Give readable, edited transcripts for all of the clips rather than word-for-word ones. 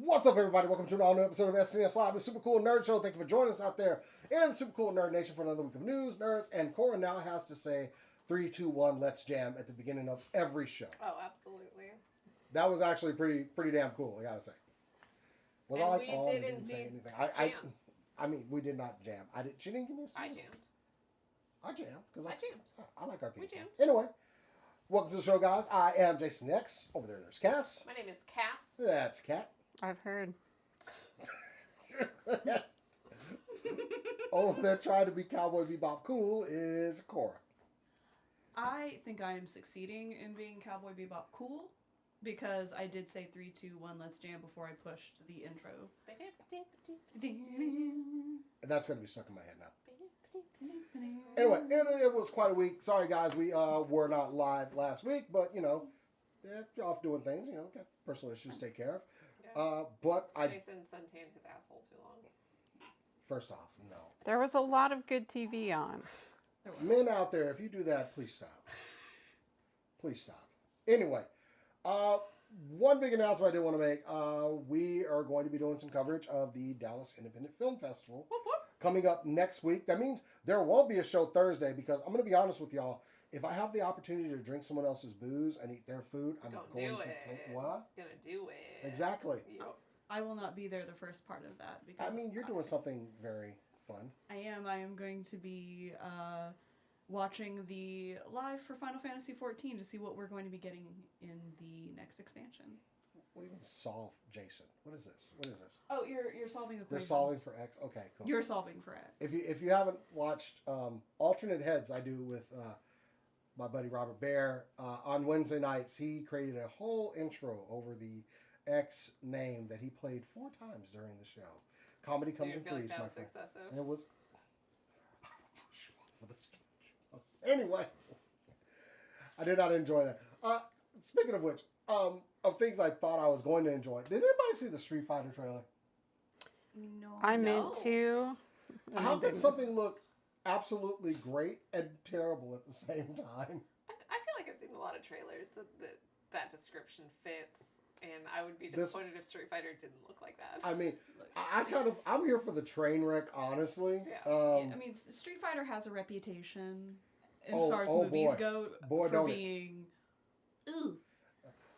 What's up, everybody? Welcome to an all-new episode of SNES Live, the Super Cool Nerd Show. Thank you for joining us out there in the Super Cool Nerd Nation for another week of news, nerds, and Cora now has to say 3, 2, 1, let's jam at the beginning of every show. Oh, absolutely. That was actually pretty damn cool, I gotta say. Was and I we didn't did say indeed anything. jam. I mean, we did not jam. She didn't give me a I signal. jammed. I jammed. I jammed. I like our theme We song. jammed. Anyway, welcome to the show, guys. I am Jason X. Over there's Cass. My name is Cass. That's Kat. I've heard. Over there trying to be Cowboy Bebop cool is Cora. I think I am succeeding in being Cowboy Bebop cool because I did say 3, 2, 1, let's jam before I pushed the intro. And that's going to be stuck in my head now. Anyway, it was quite a week. Sorry, guys, we were not live last week, but, you know, off doing things, you know, got personal issues to take care of. But Jason suntanned his asshole too long. First off, no. There was a lot of good TV on. Men out there, if you do that, please stop. Please stop. Anyway, one big announcement I did want to make. We are going to be doing some coverage of the Dallas Independent Film Festival coming up next week. That means there won't be a show Thursday because I'm going to be honest with y'all. If I have the opportunity to drink someone else's booze and eat their food, I'm going to take what? Gonna do it. Exactly. Yep. I will not be there the first part of that because I mean, you're doing something very fun. I am. I am going to be watching the live for Final Fantasy XIV to see what we're going to be getting in the next expansion. What do you mean solve, Jason? What is this? What is this? Oh, you're solving equations. They're solving for X. Okay, cool. You're solving for X. If you haven't watched Alternate Heads, I do with my buddy Robert Bear on Wednesday nights. He created a whole intro over the X name that he played 4 times during the show. Comedy comes in threes, like my that friend. was excessive? It was. Anyway, I did not enjoy that. Speaking of which, of things I thought I was going to enjoy, did anybody see the Street Fighter trailer? No. I meant to. How can something look absolutely great and terrible at the same time? I feel like I've seen a lot of trailers that description fits, and I would be disappointed if Street Fighter didn't look like that. I mean, I'm here for the train wreck, honestly. Yeah. I mean, Street Fighter has a reputation as far as movies go for being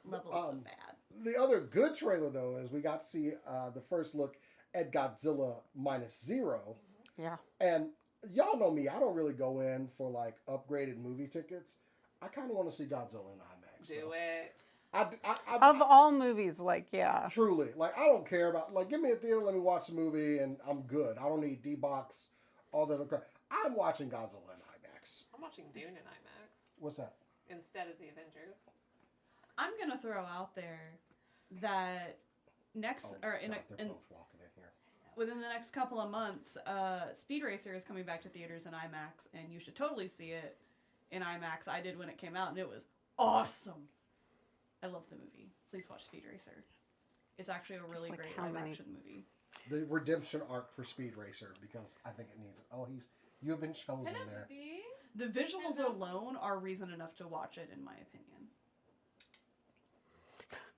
levels of bad. The other good trailer, though, is we got to see the first look at Godzilla -0. Yeah. And y'all know me. I don't really go in for, like, upgraded movie tickets. I kind of want to see Godzilla in IMAX. Do it. Of all movies, like, yeah. Truly. Like, I don't care about... Like, give me a theater, let me watch the movie, and I'm good. I don't need D-Box, all that other crap. I'm watching Godzilla in IMAX. I'm watching Dune in IMAX What's that? instead of the Avengers. I'm gonna throw out there that They're both walking in here. within the next couple of months, Speed Racer is coming back to theaters in IMAX, and you should totally see it in IMAX. I did when it came out, and it was awesome. I love the movie. Please watch Speed Racer. It's actually a really great live-action movie. The redemption arc for Speed Racer, because I think it needs it. Oh, you have been chosen there. The visuals alone are reason enough to watch it, in my opinion.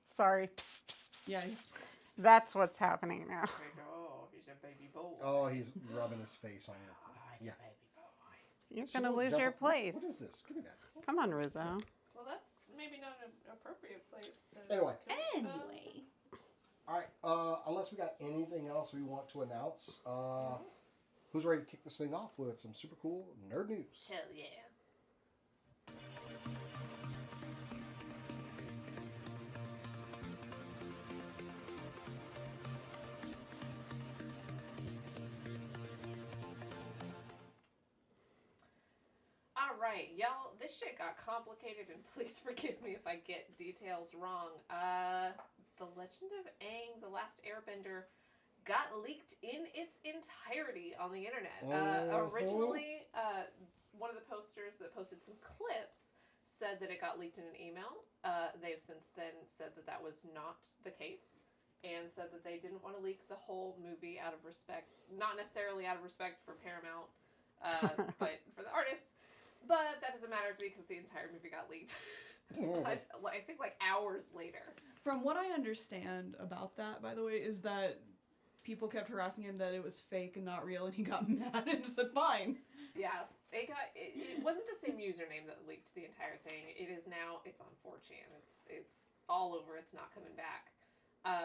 Sorry. Psst, psst, psst, Yeah. psst. That's what's happening now. Oh, he's a baby boy. Oh, he's rubbing his face on you. He's Yeah. a baby boy. You're She going to won't lose jump your up- place. What is this? Give me that. Come on, Rizzo. Well, that's maybe not an appropriate place to... Anyway. Anyway. All right. Unless we got anything else we want to announce, who's ready to kick this thing off with some super cool nerd news? Hell yeah. Alright, y'all, this shit got complicated, and please forgive me if I get details wrong. The Legend of Aang, The Last Airbender, got leaked in its entirety on the internet. Originally, one of the posters that posted some clips said that it got leaked in an email. They've since then said that that was not the case, and said that they didn't want to leak the whole movie out of respect, not necessarily out of respect for Paramount, but for the artists. But that doesn't matter because the entire movie got leaked. I think like hours later. From what I understand about that, by the way, is that people kept harassing him that it was fake and not real, and he got mad and just said, fine. Yeah, it wasn't the same username that leaked the entire thing. It is now, it's on 4chan. It's all over. It's not coming back.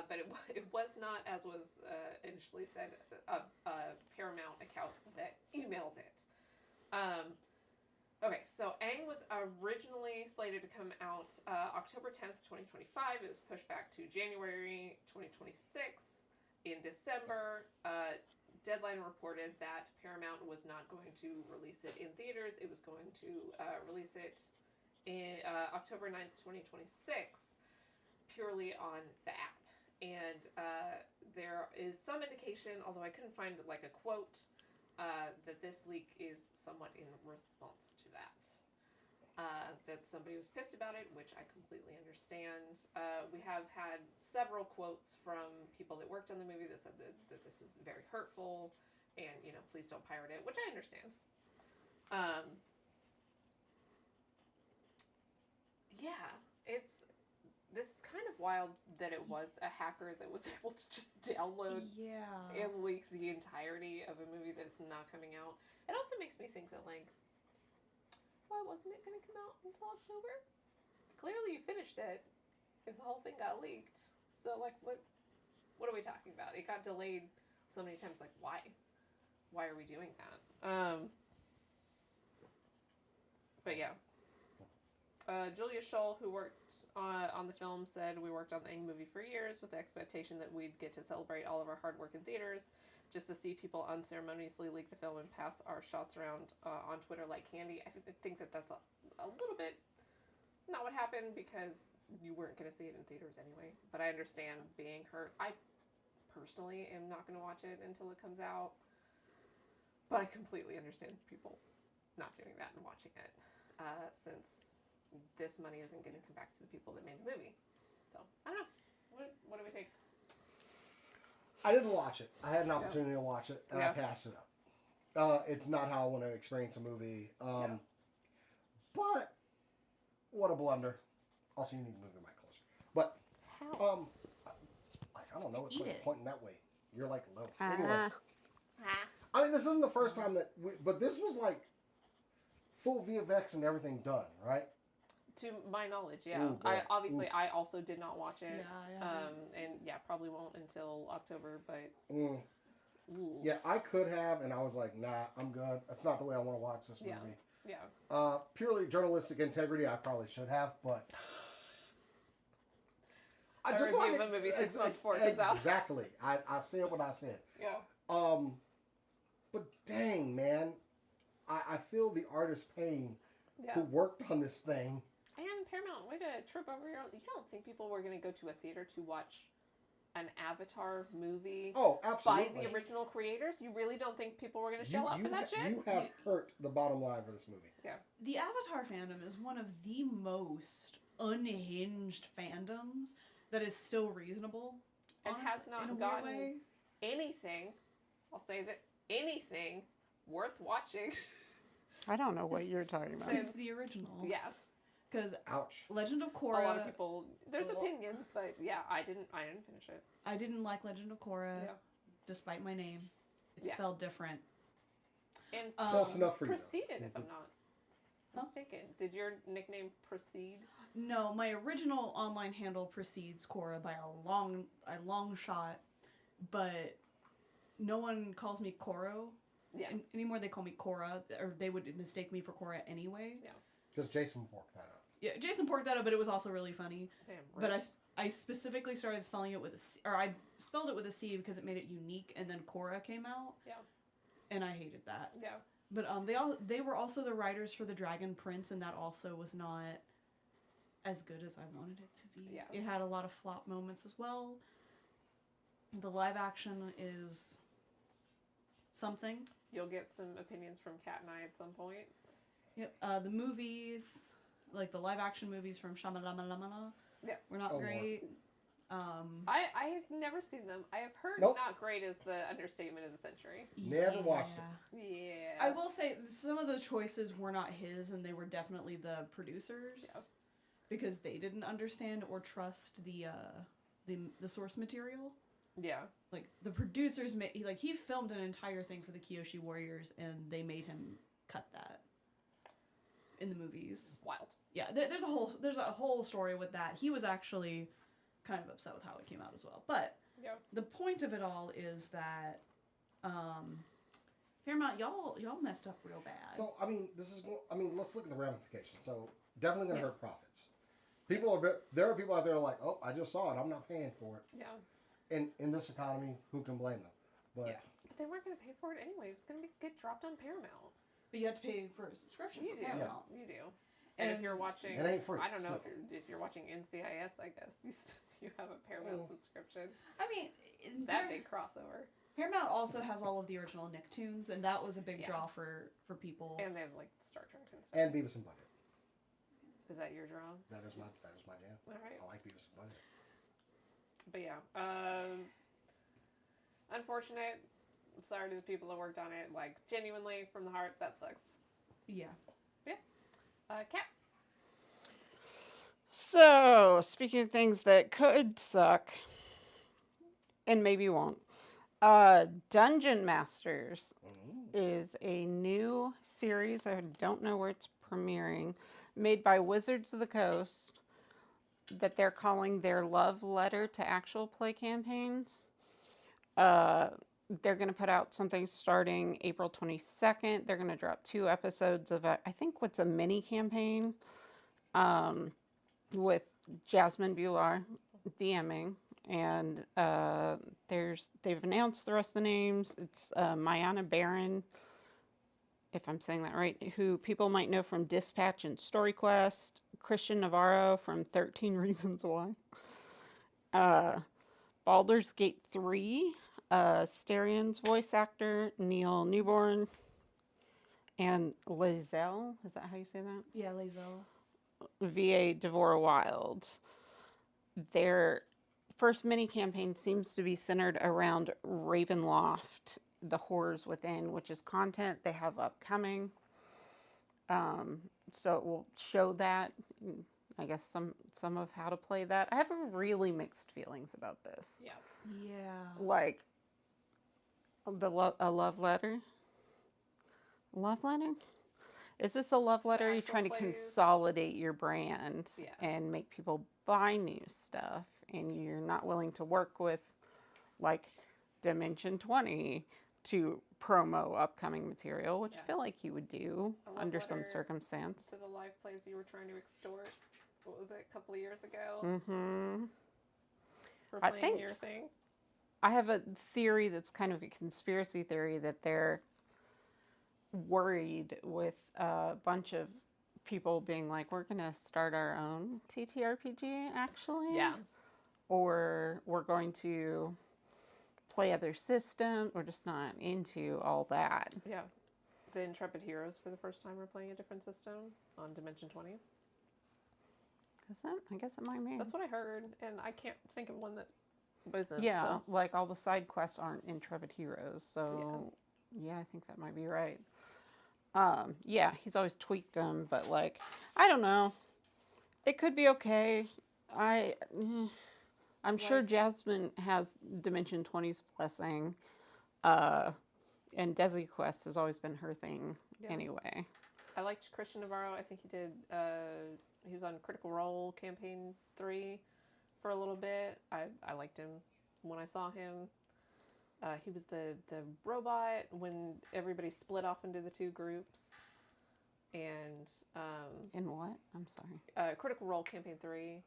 But it was not, as was initially said, a Paramount account that emailed it. Okay, so Aang was originally slated to come out October 10th, 2025. It was pushed back to January 2026. In December, Deadline reported that Paramount was not going to release it in theaters. It was going to release it in October 9th, 2026, purely on the app. And there is some indication, although I couldn't find like a quote, that this leak is somewhat in response to that. That somebody was pissed about it, which I completely understand. We have had several quotes from people that worked on the movie that said that this is very hurtful and, you know, please don't pirate it, which I understand. Yeah, this is kind of wild that it was a hacker that was able to just download and leak the entirety of a movie that is not coming out. It also makes me think that, like, why wasn't it going to come out until October? Clearly you finished it if the whole thing got leaked. So, like, what are we talking about? It got delayed so many times. Like, why? Why are we doing that? But yeah. Julia Scholl, who worked on the film, said, "We worked on the Aang movie for years with the expectation that we'd get to celebrate all of our hard work in theaters. Just to see people unceremoniously leak the film and pass our shots around on Twitter like candy. I think that that's a little bit not what happened because you weren't going to see it in theaters anyway. But I understand being hurt. I personally am not going to watch it until it comes out. But I completely understand people not doing that and watching it since this money isn't going to come back to the people that made the movie. So, I don't know. What do we think? I didn't watch it. I had an opportunity to watch it, and I passed it up. It's not how I want to experience a movie. But, what a blunder. Also, you need to move your mic closer. But, How? I don't know. It's Eat like it. pointing that way. You're like low. Anyway. I mean, this isn't the first time that but this was like full VFX and everything done, right? To my knowledge, yeah. Ooh, boy. I also did not watch it. Yeah, I haven't. And yeah, probably won't until October, but Yeah, I could have, and I was like, nah, I'm good. That's not the way I want to watch this movie. Yeah. Purely journalistic integrity, I probably should have, but I just review a movie 6 months before it comes out. Exactly. I said what I said. Yeah. But dang, man, I feel the artist's pain Yeah. who worked on this thing. And Paramount, way to trip over your own. You don't think people were going to go to a theater to watch an Avatar movie Oh, absolutely. by the original creators? You really don't think people were going to shell out for that shit? You have hurt the bottom line for this movie. Yeah. The Avatar fandom is one of the most unhinged fandoms that is still reasonable. And honestly, has not in a weird gotten way. anything, I'll say that, anything worth watching. I don't know what you're talking about. Since the original. Yeah. Because Ouch. Legend of A Korra. lot of people, there's opinions, but yeah, I didn't finish it. I didn't like Legend of Korra, Yeah. despite my name. It's Yeah. spelled different. And Close enough for you, though. Proceeded, if I'm not mistaken. Did your nickname Proceed? No, my original online handle precedes Korra by a long shot, but no one calls me Koro Yeah. anymore. They call me Korra, or they would mistake me for Korra anyway. Yeah. Because Jason worked that up. Yeah, Jason porked that up, but it was also really funny. Damn. But I specifically started spelling it with a C, or I spelled it with a C because it made it unique, and then Korra came out. Yeah. And I hated that. Yeah. But they were also the writers for The Dragon Prince, and that also was not as good as I wanted it to be. Yeah. It had a lot of flop moments as well. The live action is something. You'll get some opinions from Kat and I at some point. Yep. The movies, like the live action movies from Shyamalan, Yeah. were not Oh, great. I have never seen them. I have heard Nope. not great is the understatement of the century. Never watched it. Yeah. I will say some of the choices were not his, and they were definitely the producers, Yeah. because they didn't understand or trust the source material. Yeah. Like the producers he filmed an entire thing for the Kyoshi Warriors, and they made him cut that in the movies. Wild. Yeah, there's a whole story with that. He was actually kind of upset with how it came out as well. But Yeah. the point of it all is that Paramount, y'all messed up real bad. So let's look at the ramifications. So definitely gonna hurt profits. There are people out there like, oh, I just saw it, I'm not paying for it. Yeah. In this economy, who can blame them? But Yeah. But they weren't going to pay for it anyway. It was going to get dropped on Paramount. But you have to pay for a subscription You for do. Paramount. You do. And if you're watching, it ain't free. I don't know still. if you're watching NCIS, I guess you have a Paramount subscription. I mean, That big crossover. Paramount also has all of the original Nicktoons, and that was a big Yeah. draw for people. And they have like Star Trek and stuff. And Beavis and Butthead. Is that your draw? That is my jam. All right. I like Beavis and Butthead. But yeah, unfortunate. Sorry to the people that worked on it. Like, genuinely, from the heart, that sucks. Yeah. Kat? So, speaking of things that could suck, and maybe won't, Dungeon Masters is a new series. I don't know where it's premiering, made by Wizards of the Coast, that they're calling their love letter to actual play campaigns. They're going to put out something starting April 22nd. They're going to drop 2 episodes of, I think, what's a mini campaign with Jasmine Bular DMing. And they've announced the rest of the names. It's Mayana Baron, if I'm saying that right, who people might know from Dispatch and Story Quest. Christian Navarro from 13 Reasons Why. Baldur's Gate 3, Starion's voice actor, Neil Newborn, and Lizelle, is that how you say that? Yeah, Lazel. V.A. Devora Wild. Their first mini campaign seems to be centered around Ravenloft, The Horrors Within, which is content they have upcoming. So it will show that, I guess, some of how to play that. I have really mixed feelings about this. Yeah. Yeah. Like, a love letter? Love letter? Is this a love letter? Are you actual trying to plays? consolidate your brand Yeah. and make people buy new stuff, and you're not willing to work with, like, Dimension 20 to promo upcoming material, which I feel like you would do A love under some letter circumstance. To the live plays you were trying to extort. What was it, a couple of years ago? Mm-hmm. For I playing think- your thing? I have a theory that's kind of a conspiracy theory that they're worried with a bunch of people being like, we're going to start our own TTRPG, actually. Yeah. Or we're going to play other systems. We're just not into all that. Yeah. The Intrepid Heroes, for the first time, are playing a different system on Dimension 20. Is it? I guess it might be. That's what I heard, and I can't think of one that wasn't. Yeah, So. like all the side quests aren't Intrepid Heroes, so yeah, I think that might be right. Yeah, he's always tweaked them, but like, I don't know. It could be okay. I'm sure Jasmine has Dimension 20's blessing, and Desi Quest has always been her thing anyway. I liked Christian Navarro. I think he did. He was on Critical Role Campaign 3 for a little bit. I liked him when I saw him. He was the robot when everybody split off into the 2 groups. And In what? I'm sorry. Critical Role Campaign 3,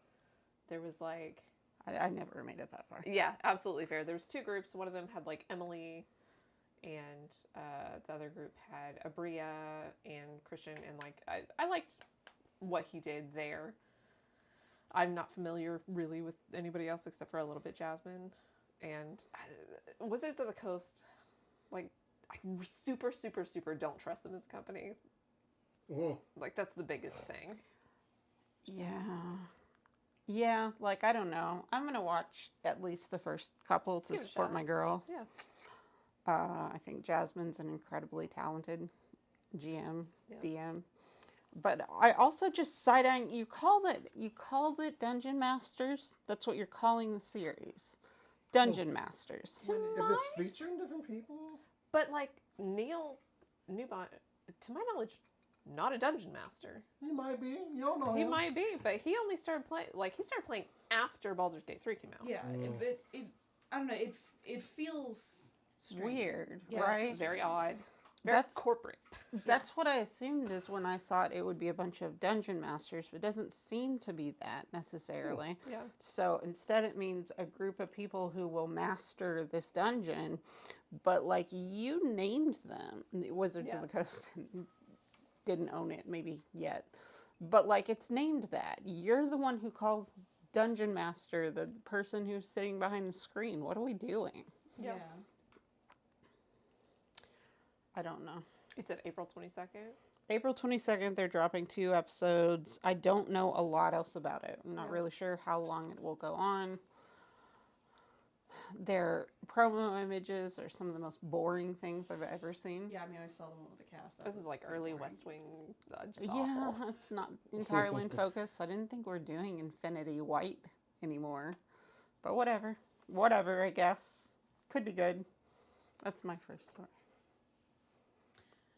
there was like... I never made it that far. Yeah, absolutely fair. There was 2 groups. One of them had like Emily, and the other group had Abria and Christian. And like I liked what he did there. I'm not familiar really with anybody else except for a little bit Jasmine. And Wizards of the Coast, like, I super, super, super don't trust them as a company. Mm. Like, that's the biggest thing. Yeah. Yeah, like I don't know. I'm gonna watch at least the first couple to Give it a support shot. my girl. Yeah. I think Jasmine's an incredibly talented GM, Yeah. DM. But I also just side eyeing. You called it Dungeon Masters. That's what you're calling the series, Dungeon Masters. To If my, it's featuring different people, but like Neil Newbon, to my knowledge, not a dungeon master. he might be. You don't know He him. might be, but he only started playing. Like he started playing after Baldur's Gate 3 came out. Yeah, but I don't know. It feels strange. Weird, Yeah, right? Very odd. Very That's- corporate. That's what I assumed is when I saw it would be a bunch of dungeon masters, but it doesn't seem to be that necessarily. Yeah. So instead, it means a group of people who will master this dungeon, but like you named them, Wizards Yeah. of the Coast didn't own it maybe yet, but like it's named that. You're the one who calls dungeon master the person who's sitting behind the screen. What are we doing? Yeah. I don't know. You said April 22nd? April 22nd, they're dropping 2 episodes. I don't know a lot else about it. I'm not Yeah. really sure how long it will go on. Their promo images are some of the most boring things I've ever seen. Yeah, I mean, I saw the one with the cast. That This was is like pretty early boring. West Wing. Just Yeah, awful. it's not entirely in focus. I didn't think we're doing Infinity White anymore. But whatever. Whatever, I guess. Could be good. That's my first story.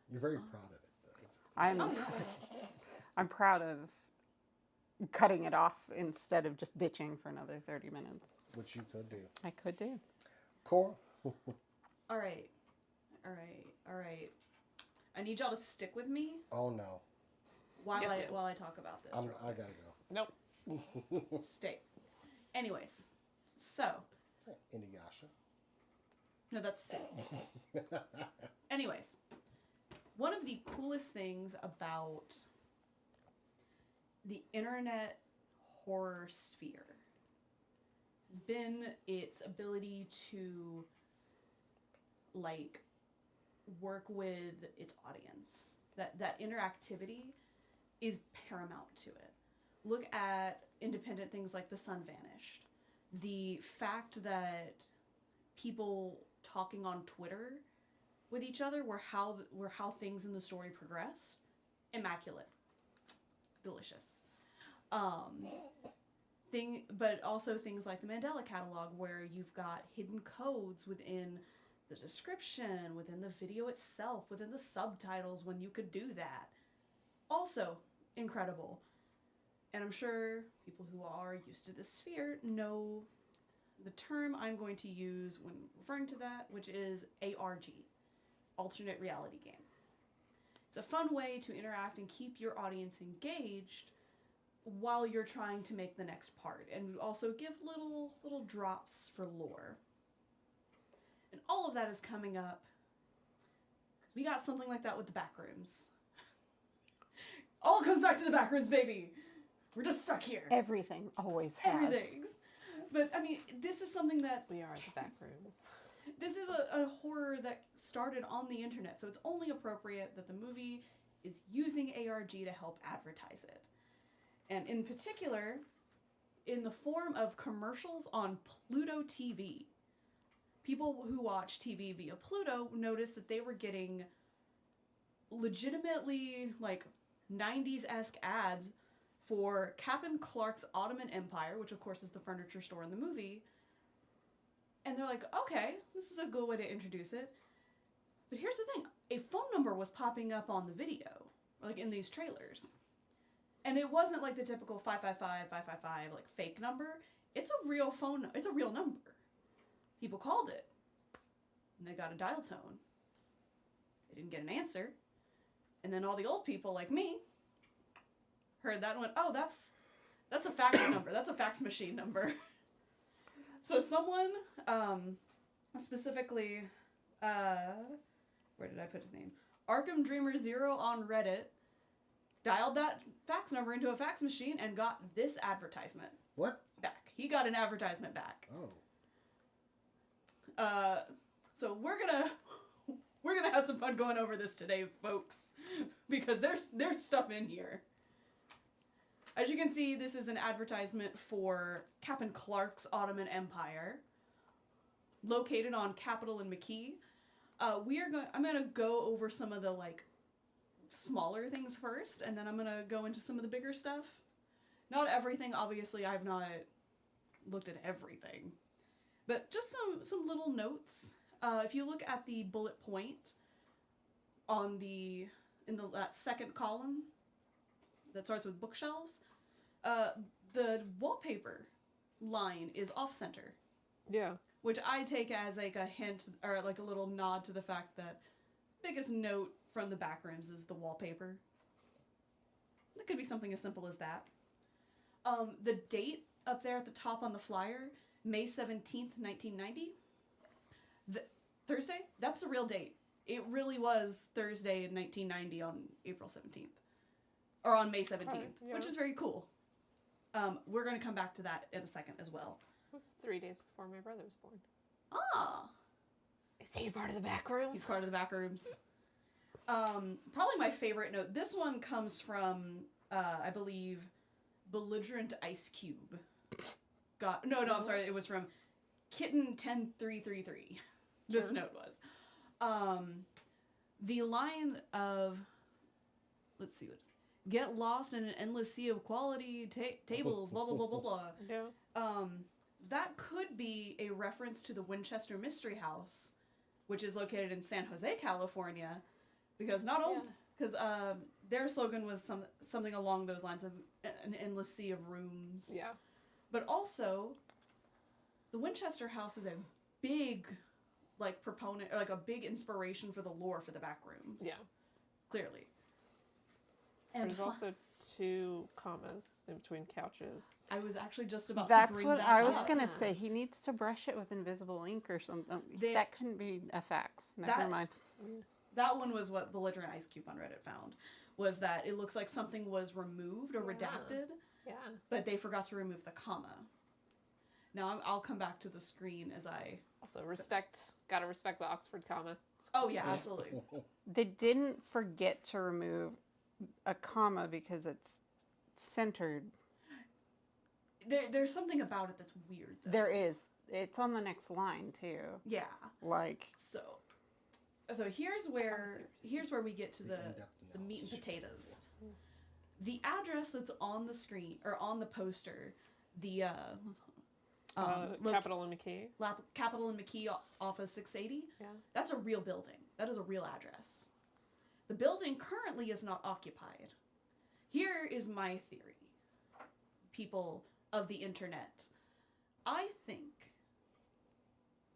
You're very proud of it, though. I'm Oh, yeah. I'm proud of cutting it off instead of just bitching for another 30 minutes. Which you could do. I could do. Cora? All right. I need y'all to stick with me Oh, no. while Yes, I ma'am. while I talk about this. I gotta go. Nope. Stay. Anyways, so Is that Inuyasha? no, that's sick. Anyways, one of the coolest things about the internet horror sphere has been its ability to like work with its audience. That interactivity is paramount to it. Look at independent things like The Sun Vanished. The fact that people talking on Twitter with each other were how things in the story progressed. Immaculate. Delicious. But also things like the Mandela Catalog, where you've got hidden codes within the description, within the video itself, within the subtitles when you could do that. Also incredible. And I'm sure people who are used to this sphere know the term I'm going to use when referring to that, which is ARG, alternate reality game. It's a fun way to interact and keep your audience engaged while you're trying to make the next part, and also give little drops for lore. And all of that is coming up because we got something like that with the Backrooms. All comes back to the Backrooms, baby. We're just stuck here. Everything always has. Everything's. But I mean, this is something that We are the back rooms. this is a horror that started on the internet, so it's only appropriate that the movie is using ARG to help advertise it. And in particular, in the form of commercials on Pluto TV. People who watch TV via Pluto noticed that they were getting legitimately like 90s-esque ads for Captain Clark's Ottoman Empire, which of course is the furniture store in the movie. And they're like, okay, this is a good way to introduce it. But here's the thing, a phone number was popping up on the video, like in these trailers. And it wasn't like the typical 555-555 like fake number. It's a real phone, it's a real number. People called it. And they got a dial tone. They didn't get an answer. And then all the old people like me heard that and went, oh, that's a fax number. That's a fax machine number. So someone, specifically, where did I put his name? Arkham Dreamer Zero on Reddit dialed that fax number into a fax machine and got this advertisement What? back. He got an advertisement back. Oh. So we're gonna have some fun going over this today, folks, because there's stuff in here. As you can see, this is an advertisement for Captain Clark's Ottoman Empire, located on Capitol and McKee. I'm gonna go over some of the like smaller things first, and then I'm gonna go into some of the bigger stuff. Not everything, obviously. I've not looked at everything, but just some little notes. If you look at the bullet point on that second column that starts with bookshelves, the wallpaper line is off center. Yeah. Which I take as like a hint or like a little nod to the fact that biggest note from the backrooms is the wallpaper. It could be something as simple as that. The date up there at the top on the flyer, May 17th, 1990. Thursday? That's the real date. It really was Thursday in 1990 on April 17th. Or on May 17th, yeah. which is very cool. We're going to come back to that in a second as well. It was 3 days before my brother was born. Ah! Is he part of the back room? He's part of the back rooms. Probably my favorite note. This one comes from, I believe, Belligerent Ice Cube. I'm sorry. It was from Kitten 10333. This note was. The line of, let's see what it is. Get lost in an endless sea of quality tables, blah, blah, blah, blah, blah. Yeah. That could be a reference to the Winchester Mystery House, which is located in San Jose, California, because their slogan was something along those lines of an endless sea of rooms. Yeah. But also, the Winchester House is a big, like, proponent, or like a big inspiration for the lore for the back rooms. Yeah. Clearly. And there's also 2 commas in between couches. I was actually just about to That's bring what that I was up. going to say. He needs to brush it with invisible ink or something. They- that couldn't be a fax. Never mind. That one was what Belligerent Ice Cube on Reddit found, was that it looks like something was removed or redacted, Yeah. but they forgot to remove the comma. Now I'll come back to the screen as I... Also, gotta respect the Oxford comma. Oh yeah, absolutely. They didn't forget to remove a comma because it's centered. There's something about it that's weird, though. There is. It's on the next line, too. Yeah. Like... So here's where we get to the meat and potatoes. The address that's on the screen, or on the poster, the Capitol and McKee. Capitol and McKee Office 680. Yeah. That's a real building. That is a real address. The building currently is not occupied. Here is my theory, people of the internet. I think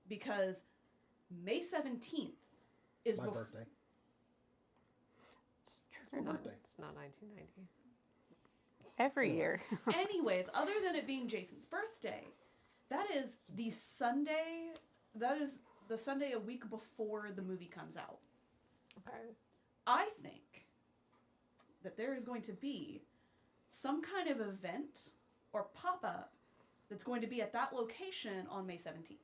because May 17th is My birthday. It's My true. birthday. It's not 1990. Every year. Anyways, other than it being Jason's birthday, that is the Sunday a week before the movie comes out. Okay. I think that there is going to be some kind of event or pop-up that's going to be at that location on May 17th.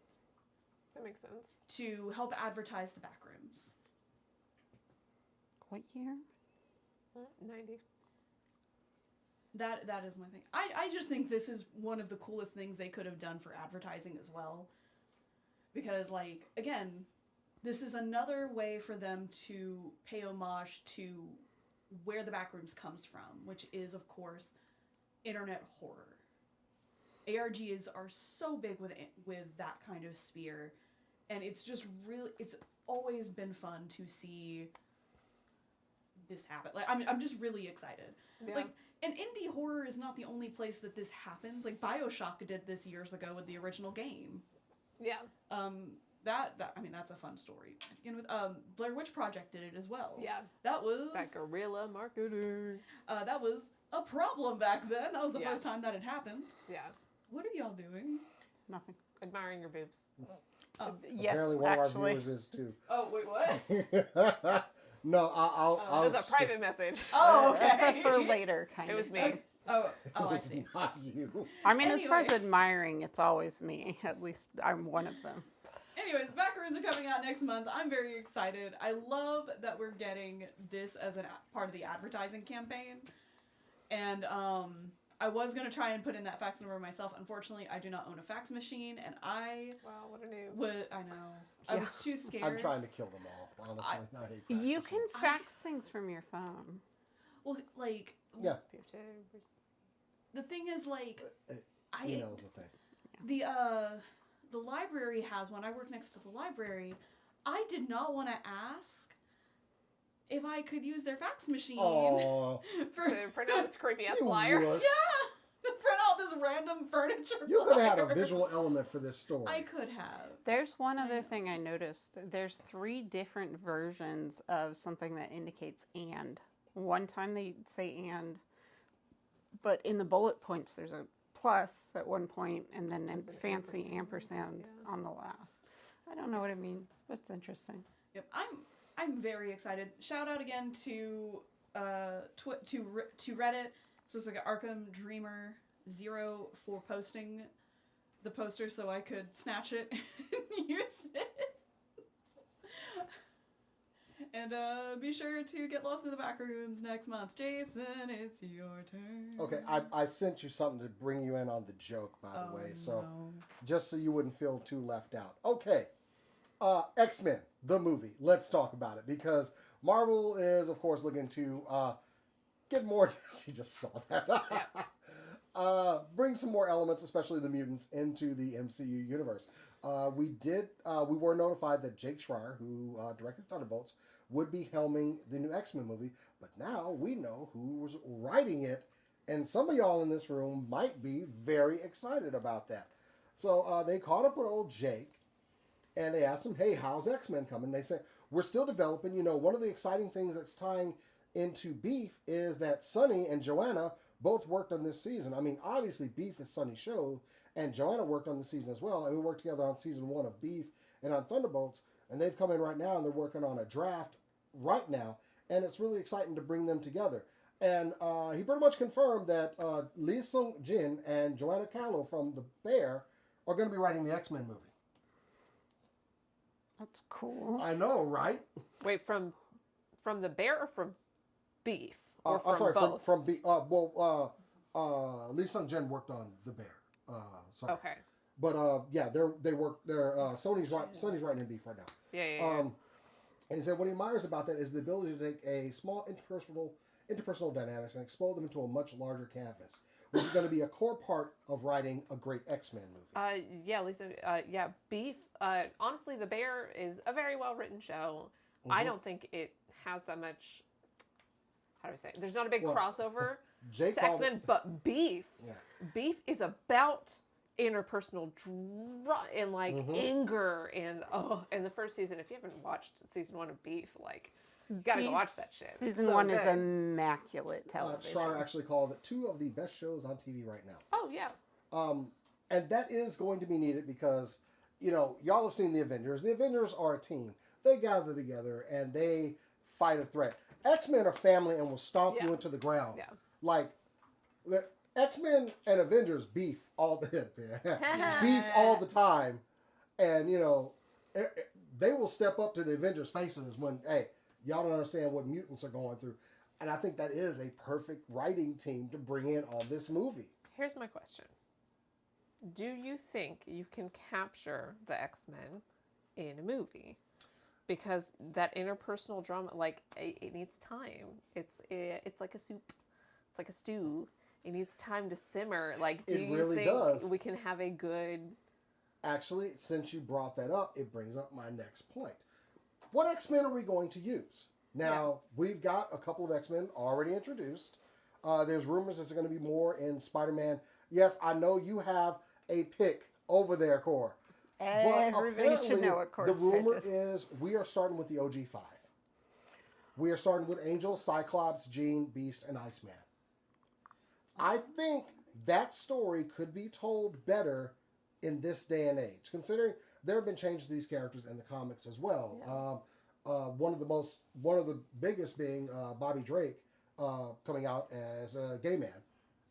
That makes sense. To help advertise the back rooms. What year? 90. That is my thing. I just think this is one of the coolest things they could have done for advertising as well. Because, like, again, this is another way for them to pay homage to where the Backrooms comes from, which is, of course, internet horror. ARGs are so big with that kind of sphere, and it's just really, it's always been fun to see this happen. Like, I'm just really excited. Yeah. Like, and indie horror is not the only place that this happens. Like, BioShock did this years ago with the original game. Yeah. That's a fun story. To begin with, Blair Witch Project did it as well. Yeah. That was... That guerrilla marketing. that was a problem back then. That was the Yeah. first time that had happened. Yeah. What are y'all doing? Nothing. Admiring your boobs. Yes, Apparently one actually. of our viewers is too. Oh, wait, what? No, I'll It was a private message. Oh, okay. That's a for later, kind It of. was me. Oh, I It's see. not you. I mean, as far as Anyway. admiring, it's always me. At least I'm one of them. Anyways, Backrooms are coming out next month. I'm very excited. I love that we're getting this as part of the advertising campaign. And I was gonna try and put in that fax number myself. Unfortunately, I do not own a fax machine, and Wow, what a noob. I know. I was too scared. I'm trying to kill them all, honestly. I hate fax You can machines. fax things from your phone. Well, like, Yeah. You have to the thing is, like, Email's a thing. the library has one. I work next to the library. I did not want to ask if I could use their fax machine Oh, for to print out this creepy ass you flyer. wuss. print out this random furniture. You could have had a flyer. visual element for this story. I could have. There's one other thing I noticed. There's 3 different versions of something that indicates and. One time they say and, but in the bullet points there's a plus at one point and then a There's an fancy ampersand, ampersand on the last. I don't know what it means, but it's interesting. Yep, I'm very excited. Shout out again to Reddit. So it's like Arkham Dreamer 0 for posting the poster so I could snatch it and use it. And be sure to get lost in the back rooms next month. Jason, it's your turn. Okay, I sent you something to bring you in on the joke, by the way, so no. just so you wouldn't feel too left out. Okay, X-Men, the movie. Let's talk about it, because Marvel is, of course, looking to get more... She just saw that. Bring some more elements, especially the mutants, into the MCU universe. We were notified that Jake Schreier, who directed Thunderbolts, would be helming the new X-Men movie, but now we know who was writing it, and some of y'all in this room might be very excited about that. So they caught up with old Jake, and they asked him, hey, how's X-Men coming? They said, we're still developing. You know, one of the exciting things that's tying into Beef is that Sonny and Joanna both worked on this season. I mean, obviously, Beef is Sonny's show, and Joanna worked on the season as well, and we worked together on season 1 of Beef and on Thunderbolts, and they've come in right now, and they're working on a draft right now, and it's really exciting to bring them together. And he pretty much confirmed that Lee Sung-jin and Joanna Callow from The Bear are going to be writing the X-Men movie. That's cool. I know, right? Wait, from the Bear or from Beef? Or I'm sorry, both? from Beef. Lee Sung-jin worked on The Bear. Sorry. Okay. But yeah, they work. Sonny's writing in Beef right now. Yeah. And he said what he admires about that is the ability to take a small interpersonal dynamics and explode them into a much larger canvas, which is going to be a core part of writing a great X-Men movie. Yeah, Lisa. Yeah, Beef. Honestly, The Bear is a very well written show. I Mhm. don't think it has that much. How do I say it? There's not a big Well, crossover Jake to called X-Men, it- but Beef. Yeah. Beef is about interpersonal and like Mhm. anger and the first season. If you haven't watched season 1 of Beef, like you gotta go Beef watch that shit. It's Season so 1 is good. immaculate television. Schreier actually called it 2 of the best shows on TV right now. Oh yeah. And that is going to be needed because, you know, y'all have seen the Avengers. The Avengers are a team. They gather together and they fight a threat. X-Men are family and will stomp you Yeah. into the ground. Yeah. Like, the X-Men and Avengers beef all the beef all the time. And, you know, they will step up to the Avengers' faces when, hey, y'all don't understand what mutants are going through. And I think that is a perfect writing team to bring in on this movie. Here's my question. Do you think you can capture the X-Men in a movie? Because that interpersonal drama, like, it needs time. It's like a soup. It's like a stew. It needs time to simmer. Like, do It you really think does. we can have a good... Actually, since you brought that up, it brings up my next point. What X-Men are we going to use? Now, we've got a couple of X-Men already introduced. There's rumors there's going to be more in Spider-Man. Yes, I know you have a pick over there, Core. Everybody should know what Core's the rumor pick is we are starting with the OG5. We are starting with Angel, Cyclops, Jean, Beast, and Iceman. I think that story could be told better in this day and age, considering there have been changes to these characters in the comics as well. Yeah. One of the biggest being Bobby Drake coming out as a gay man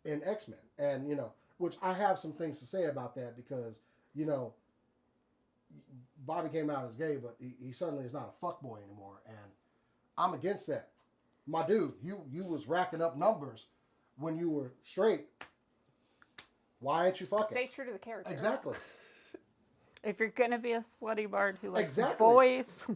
in X-Men, and you know, which I have some things to say about that because you know, Bobby came out as gay, but he suddenly is not a fuckboy anymore, and I'm against that. My dude, you was racking up numbers when you were straight, Why ain't you fucking? Stay true to the character. Exactly. If you're gonna be a slutty bard who likes Exactly. boys,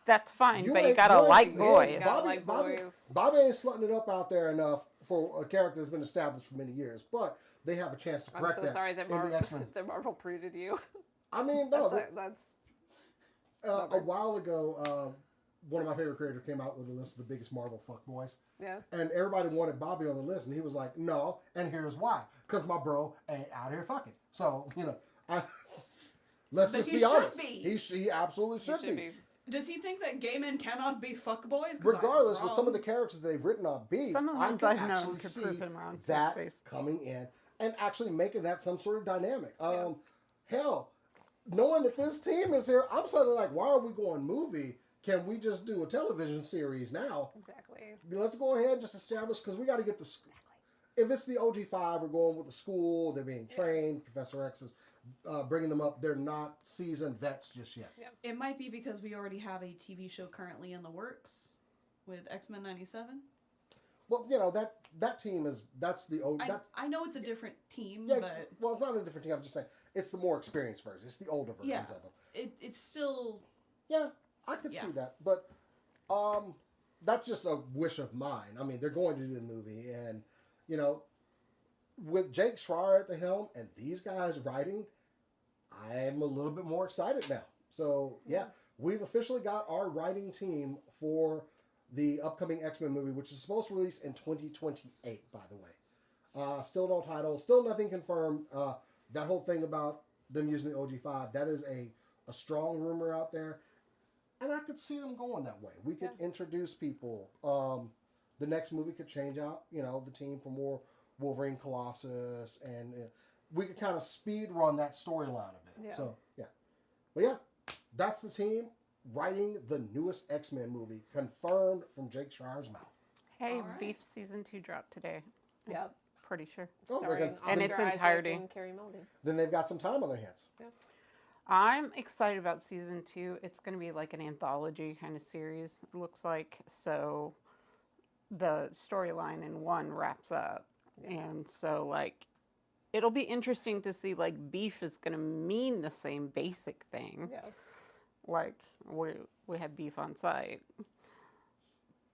that's fine. But you ain't- gotta ain't- like yes, boys. Gotta like boys. Bobby ain't slutting it up out there enough for a character that's been established for many years. But they have a chance to I'm correct so that sorry that in the X-Men. Marvel pruted you. I mean, no. That's A while ago, one of my favorite creators came out with a list of the biggest Marvel fuckboys. yeah. And everybody wanted Bobby on the list, and he was like, "No," and here's why: because my bro ain't out here fucking. So let's But just he be should honest. be. He absolutely He should should be. be. Does he think that gay men cannot be fuckboys? Regardless, with some of the characters they've written on Beef, Some of the I ones can I've known actually to see prove him wrong to his that face. coming in and actually making that some sort of dynamic. Yeah. Hell, knowing that this team is here, I'm suddenly like, why are we going movie? Can we just do a television series now? Exactly. Let's go ahead and just establish, because we got to get the... If it's the OG5, we're going with the school, they're being trained, Professor X is bringing them up, they're not seasoned vets just yet. Yeah. It might be because we already have a TV show currently in the works with X-Men 97. Well, that team is, that's the old... I know it's a different team, Yeah, but well, it's not a different team, I'm just saying, it's the more experienced version, it's the older versions Yeah. of them. it's still... Yeah, I could see that, but that's just a wish of mine. I mean, they're going to do the movie, and with Jake Schreier at the helm and these guys writing, I'm a little bit more excited now. So yeah, we've officially got our writing team for the upcoming X-Men movie, which is supposed to release in 2028, by the way. Still no title, still nothing confirmed. That whole thing about them using the OG5, that is a strong rumor out there. And I could see them going that way. We could introduce people. The next movie could change out, the team for more Wolverine, Colossus, and we could kind of speed run that storyline a bit. Yeah. So, yeah. But yeah, that's the team writing the newest X-Men movie, confirmed from Jake Schreier's mouth. Hey, All right. Beef season 2 dropped today. Yep. Pretty sure. Oh, they're Starring gonna- In Oscar its Isaac entirety. and Carey Mulligan. Then they've got some time on their hands. Yeah. I'm excited about season 2. It's going to be like an anthology kind of series, it looks like. So the storyline in 1 wraps up. And so, like, it'll be interesting to see, like, beef is going to mean the same basic thing. Yeah. Like, we had beef on site.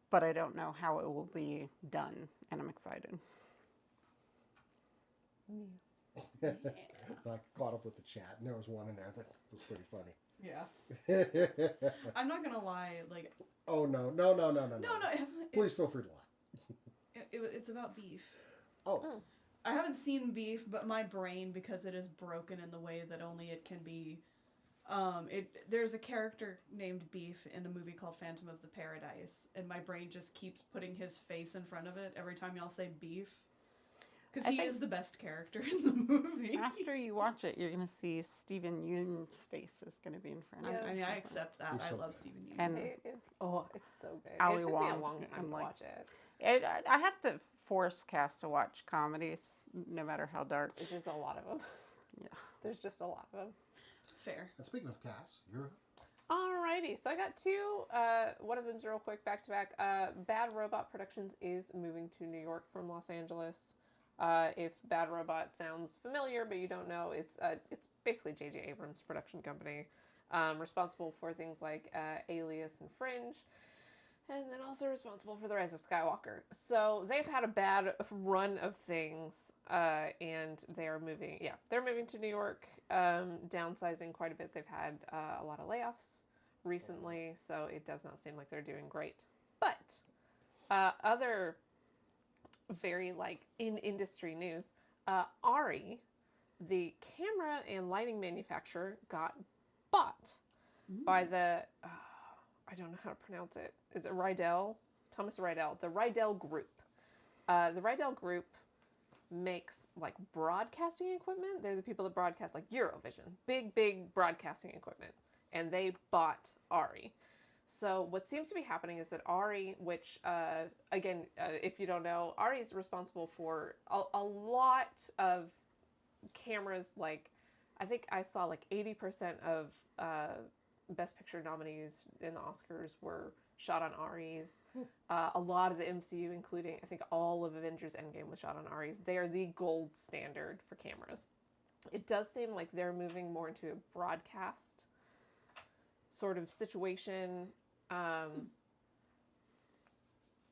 But I don't know how it will be done, and I'm excited. I caught up with the chat, and there was one in there that was pretty funny. Yeah. I'm not gonna lie, like... Oh, no. No, it hasn't... Please feel free to lie. It's about beef. Oh. I haven't seen Beef, but my brain, because it is broken in the way that only it can be... there's a character named Beef in a movie called Phantom of the Paradise, and my brain just keeps putting his face in front of it every time y'all say Beef. Because he is the best character in the movie. After you watch it, you're going to see Steven Yeun's face is going to be in front of Yeah. it. I mean, I accept that. He's I so love good. Steven Yeun. And It's so good. Ali It took me Wong, a long time I'm to like- watch it. I have to force Cass to watch comedies, no matter how dark. There's just a lot of them. Yeah. There's just a lot of them. It's fair. And speaking of Cass, you're... Alrighty, so I got 2. One of them's real quick, back to back. Bad Robot Productions is moving to New York from Los Angeles. If Bad Robot sounds familiar, but you don't know, it's basically J.J. Abrams' production company, responsible for things like Alias and Fringe, and then also responsible for The Rise of Skywalker. So they've had a bad run of things, and they're moving to New York, downsizing quite a bit. They've had a lot of layoffs recently, so it does not seem like they're doing great. But other very in industry news, Ari, the camera and lighting manufacturer, got bought by the I don't know how to pronounce it. Is it Rydell? Thomas Rydell. The Rydell Group. The Rydell Group makes broadcasting equipment. They're the people that broadcast Eurovision. Big broadcasting equipment. And they bought Ari. So what seems to be happening is that Ari, which, again, if you don't know, Ari is responsible for a lot of cameras. I think I saw 80% of Best Picture nominees in the Oscars were shot on ARRIs. A lot of the MCU, including I think all of Avengers Endgame, was shot on ARRIs. They are the gold standard for cameras. It does seem like they're moving more into a broadcast sort of situation.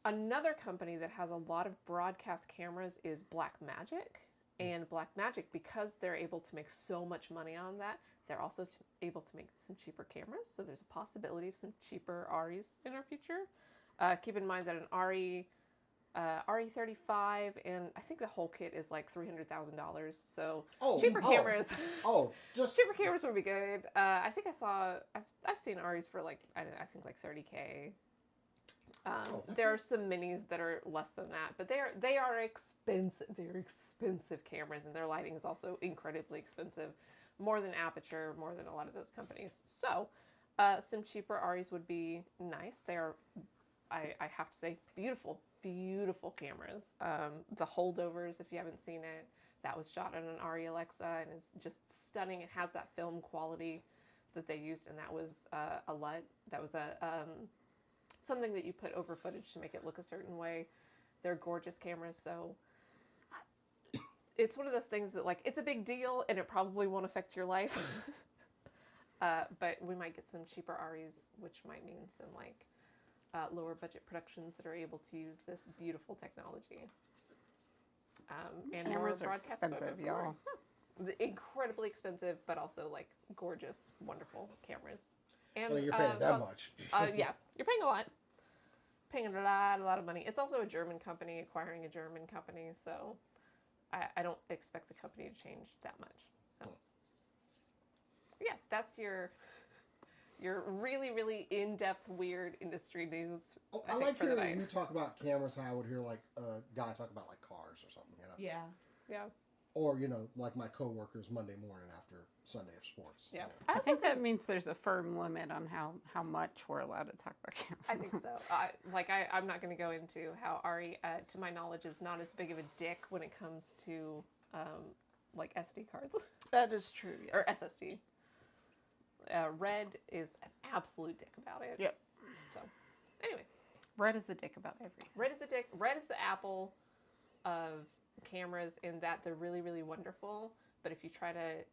Another company that has a lot of broadcast cameras is Blackmagic. And Blackmagic, because they're able to make so much money on that, they're also able to make some cheaper cameras. So there's a possibility of some cheaper ARRIs in our future. Keep in mind that an RE35, and I think the whole kit is like $300,000. So cheaper cameras. Cheaper cameras would be good. I think I've seen ARRIs for like I think like $30K. There are some minis that are less than that, but they are expensive. They're expensive cameras, and their lighting is also incredibly expensive, more than Aperture, more than a lot of those companies. So, some cheaper ARRIs would be nice. They are, I have to say, beautiful, beautiful cameras. The Holdovers, if you haven't seen it, that was shot on an ARRI Alexa and is just stunning. It has that film quality that they used, and that was a LUT. That was something that you put over footage to make it look a certain way. They're gorgeous cameras, so it's one of those things that, like, it's a big deal, and it probably won't affect your life. But we might get some cheaper ARRIs, which might mean some, like, lower budget productions that are able to use this beautiful technology. And Cameras more are broadcast expensive, y'all. Incredibly expensive, but also, like, gorgeous, wonderful cameras. And, I mean, you're paying that much. Yeah, you're paying a lot. Paying a lot of money. It's also a German company acquiring a German company, so I don't expect the company to change that much. So. Yeah, that's your really, really in-depth, weird industry news. I like hearing you talk about cameras, how I would hear like a guy talk about like cars or something, you know? Yeah. Yeah. Or, you know, like my coworkers Monday morning after Sunday of sports. Yeah. You know? I think that means there's a firm limit on how much we're allowed to talk about cameras. I think so. I'm not going to go into how ARRI, to my knowledge, is not as big of a dick when it comes to, like, SD cards. That is true, yes. Or SSD. Red is an absolute dick about it. Yep. So, anyway. Red is a dick about everything. Red is a dick. Red is the Apple of cameras in that they're really, really wonderful. But if you try to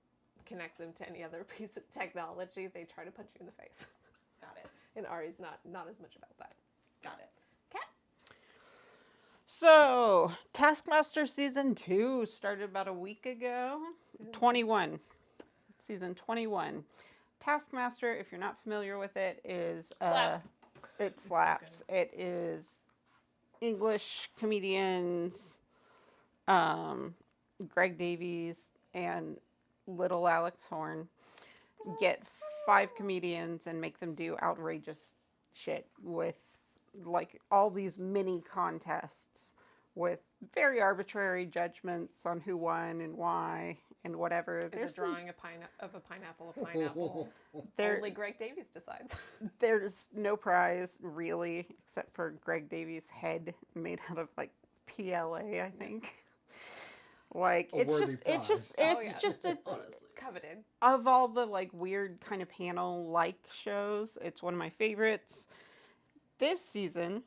connect them to any other piece of technology, they try to punch you in the face. Got it. And ARRI's not as much about that. Got it. Cat? So, Taskmaster Season 2 started about a week ago. 21. Season 21. Taskmaster, if you're not familiar with it, is... Slaps. It slaps. So it is English comedians, Greg Davies and little Alex Horn get 5 comedians and make them do outrageous shit with like all these mini contests with very arbitrary judgments on who won and why and whatever. Is a drawing of a pineapple a pineapple? Only Greg Davies decides. There's no prize really except for Greg Davies' head made out of like PLA, I think. Like it's just coveted. Of all the like weird kind of panel like shows, it's one of my favorites. This season,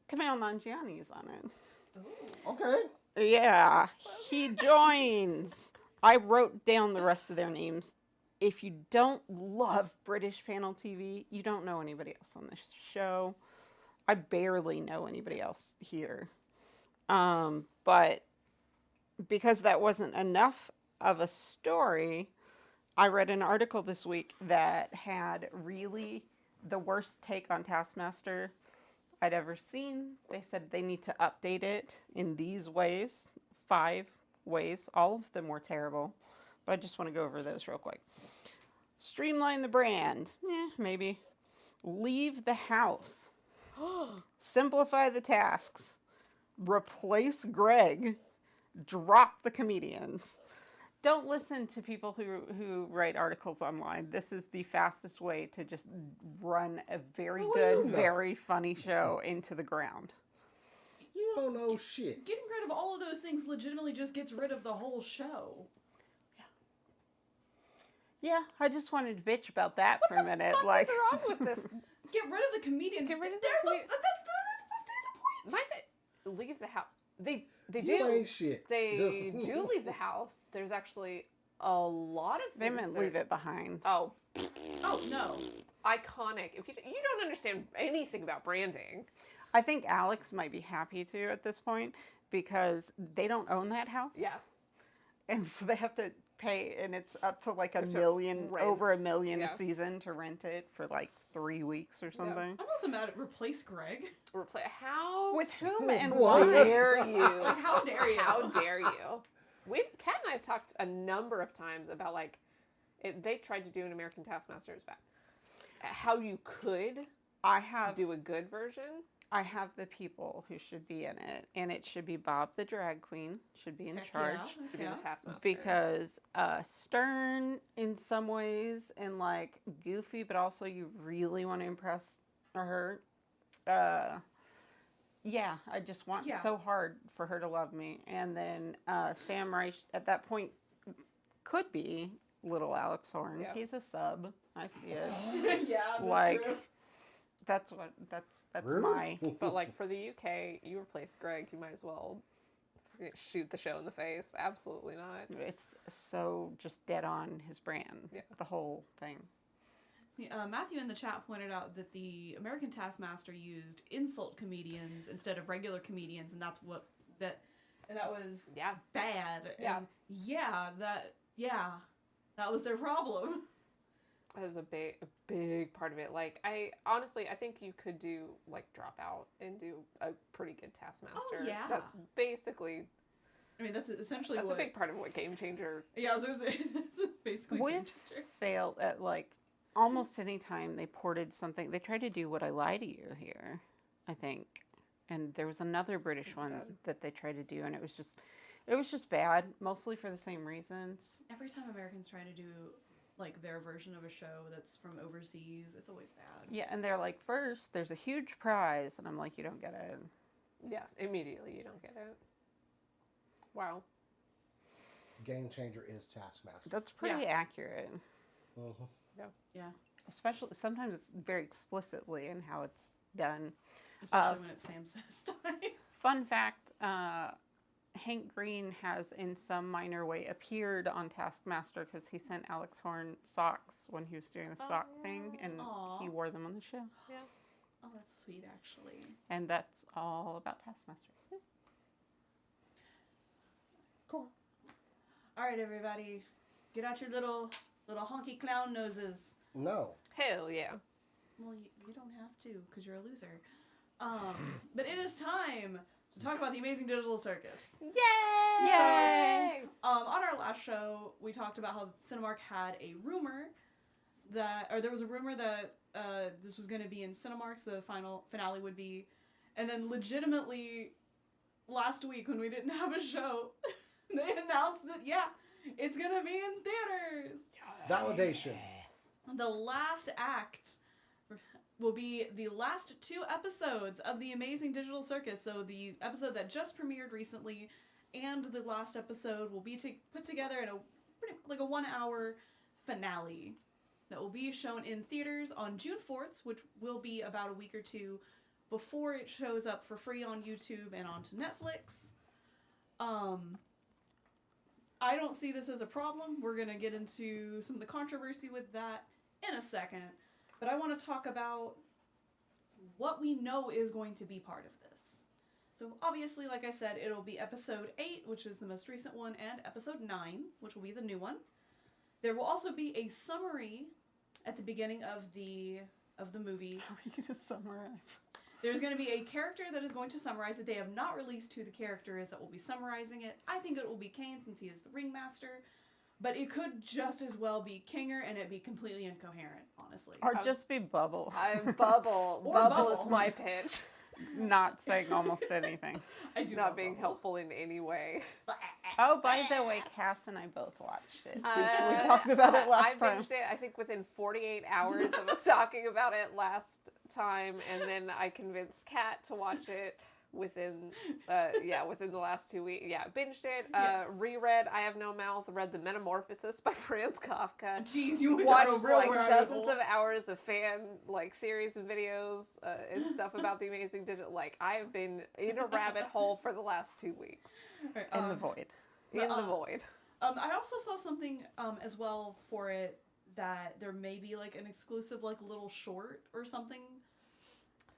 Kumail Nanjiani's on it. Ooh. Okay. Yeah, he joins. I wrote down the rest of their names. If you don't love British panel TV, you don't know anybody else on this show. I barely know anybody else here. But because that wasn't enough of a story, I read an article this week that had really the worst take on Taskmaster I'd ever seen. They said they need to update it in these ways, 5 ways. All of them were terrible, but I just want to go over those real quick. Streamline the brand. Maybe. Leave the house. Simplify the tasks. Replace Greg. Drop the comedians. Don't listen to people who write articles online. This is the fastest way to just run a very good, very funny show into the ground. You don't know shit. Getting rid of all of those things legitimately just gets rid of the whole show. Yeah, I just wanted to bitch about that for a minute. What Like, is wrong with this? Get rid of the comedians. Get rid of the They're comedi- they're the point. Leave the house. They You do. ain't shit. They Just- do leave the house. There's actually a lot of they things meant that leave are- it behind. Oh, Oh no. iconic. If you don't understand anything about branding, I think Alex might be happy to at this point because they don't own that house. yeah. And so they have to pay, and it's up to like Have to million, rent. over $1 million Yeah. a season to rent it for like 3 weeks or something. I'm also mad at replace Greg. How With whom and What? why? dare you? Like, how dare you? How dare you? Kat and I have talked a number of times about like they tried to do an American Taskmaster is back. How you could I have do a good version. I have the people who should be in it, and it should be Bob the drag queen should be in Heck charge. yeah. To be the Taskmaster. Because stern in some ways and like goofy, but also you really want to impress her. Yeah, I just want Yeah. so hard for her to love me. And then Sam Reich at that point could be little Alex Horn. Yeah. He's a sub. I see it. Yeah, that's Like true. that's Rude. my But like for the UK, you replace Greg, you might as well shoot the show in the face. Absolutely not. it's so just dead on his brand. Yeah. The whole thing. See, Matthew in the chat pointed out that the American Taskmaster used insult comedians instead of regular comedians, and that was Yeah. bad. Yeah. And that was their problem. That is a big part of it. Like I think you could do like drop out and do a pretty good Taskmaster. Oh, yeah. That's basically I mean, that's essentially a what. big part of what Game Changer. Yeah, I was gonna say that's basically. We've Game Changer. failed at like almost any time they ported something. They tried to do Would I Lie to You here, I think. And there was another British one that they tried to do, and it was just bad, mostly for the same reasons. Every time Americans try to do like their version of a show that's from overseas, it's always bad. Yeah, and they're like, first, there's a huge prize, and I'm like, you don't get it. Yeah, immediately you don't get it. Wow. Game Changer is Taskmaster. That's pretty accurate. Mhm. Yeah, Especially, sometimes it's very explicitly in how it's done. especially when it's Sam says time. Fun fact, Hank Green has in some minor way appeared on Taskmaster because he sent Alex Horn socks when he was doing the sock thing, and Aw. he wore them on the show. Yeah. Oh, that's sweet, actually. And that's all about Taskmaster. Cool. All right, everybody, get out your little honky clown noses. No. Hell yeah. Well, you don't have to because you're a loser. But it is time to talk about the Amazing Digital Circus. Yay! Yay! On our last show, we talked about how Cinemark had a rumor there was a rumor that this was going to be in Cinemark's, the finale would be, and then legitimately last week when we didn't have a show, they announced that it's going to be in theaters. Validation. The last act will be the last 2 episodes of the Amazing Digital Circus. So the episode that just premiered recently and the last episode will be put together in a 1-hour finale that will be shown in theaters on June 4th, which will be about a week or two before it shows up for free on YouTube and onto Netflix. I don't see this as a problem. We're going to get into some of the controversy with that in a second. But I want to talk about what we know is going to be part of this. So obviously, like I said, it'll be episode 8, which is the most recent one, and episode 9, which will be the new one. There will also be a summary at the beginning of the movie. How are you going to summarize? There's going to be a character that is going to summarize it. They have not released who the character is that will be summarizing it. I think it will be Kane since he is the ringmaster. But it could just as well be Kinger and it be completely incoherent, honestly. Or just be Bubble. I'm Bubble. Or Bubble is Bubble. my pitch. Not saying almost anything. I do Not love being Bubble. helpful in any way. Oh, by the way, Cass and I both watched it. Since we talked about it last I time. binged it, I think, within 48 hours of us talking about it last time, and then I convinced Kat to watch it within the last 2 weeks. Yeah, binged it, reread I Have No Mouth, read The Metamorphosis by Franz Kafka. Jeez, you went down a Watched real like rabbit dozens hole. of hours of fan like theories and videos and stuff about the Amazing Digital. Like I have been in a rabbit hole for the last 2 weeks. Right, In the void. In the void. I also saw something as well for it that there may be like an exclusive like little short or something.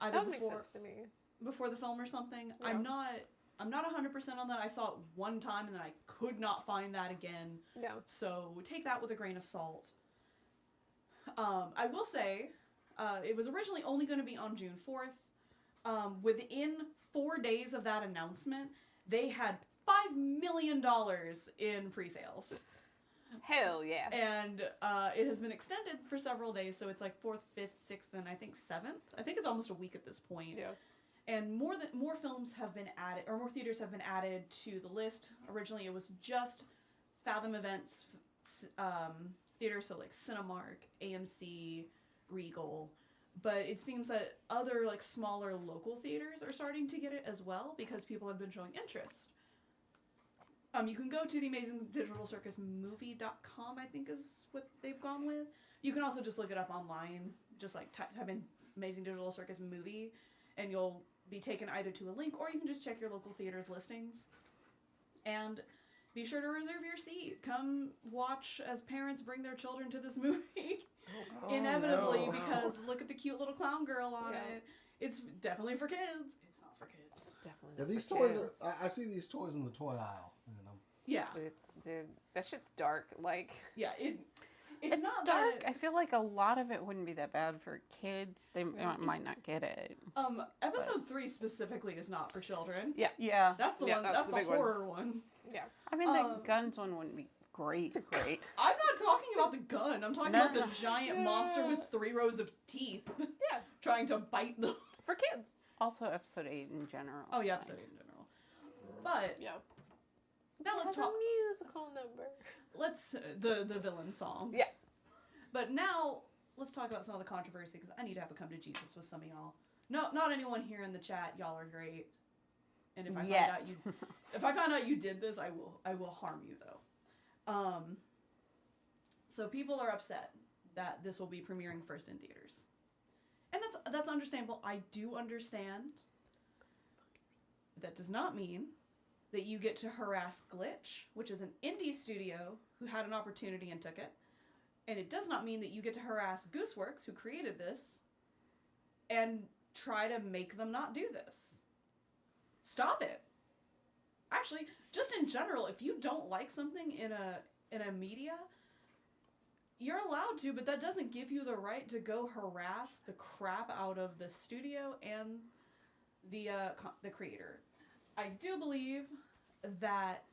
Either That makes sense to me. before the film or something. Yeah. I'm not 100% on that. I saw it one time and then I could not find that again. Yeah. So take that with a grain of salt. I will say, it was originally only going to be on June 4th. Within 4 days of that announcement, they had $5 million in pre-sales. Hell yeah. And it has been extended for several days, so it's like 4th, 5th, 6th, and I think 7th. I think it's almost a week at this point. Yeah. And more films have been added, or more theaters have been added to the list. Originally, it was just Fathom Events theaters, so like Cinemark, AMC, Regal. But it seems that other like smaller local theaters are starting to get it as well because people have been showing interest. You can go to the Amazing Digital Circus movie.com, I think is what they've gone with. You can also just look it up online, just like type in Amazing Digital Circus movie, and you'll be taken either to a link or you can just check your local theater's listings. And be sure to reserve your seat. Come watch as parents bring their children to this movie. Inevitably, no. because look at the cute little clown girl on Yeah. it. It's definitely for kids. It's not for kids. It's definitely Yeah, not these for toys kids. are. I see these toys in the toy aisle. You know. Yeah, It's dude, that shit's dark. Like yeah. It's not dark. that- I feel like a lot of it wouldn't be that bad for kids. They might not get it. Episode 3 specifically is not for children. Yeah. That's the Yeah, one. that's That's the the big one. horror one. yeah. I mean, the Um, guns one wouldn't be great. I'm not talking about the gun. I'm talking No, about the no. giant monster with 3 rows of teeth Yeah. trying to bite them. For kids. Also, episode 8 in general. Oh yeah, like- episode 8 in general. But Yeah. now let's Has talk. a musical number. Let's the villain song. Yeah. But now let's talk about some of the controversy because I need to have a come to Jesus with some of y'all. No, not anyone here in the chat. Y'all are great. And if I Yet. find out you, if I find out you did this, I will harm you though. So people are upset that this will be premiering first in theaters, and that's understandable. I do understand. That does not mean that you get to harass Glitch, which is an indie studio who had an opportunity and took it. And it does not mean that you get to harass Gooseworks, who created this, and try to make them not do this. Stop it. Actually, just in general, if you don't like something in a media, you're allowed to, but that doesn't give you the right to go harass the crap out of the studio and the creator. I do believe that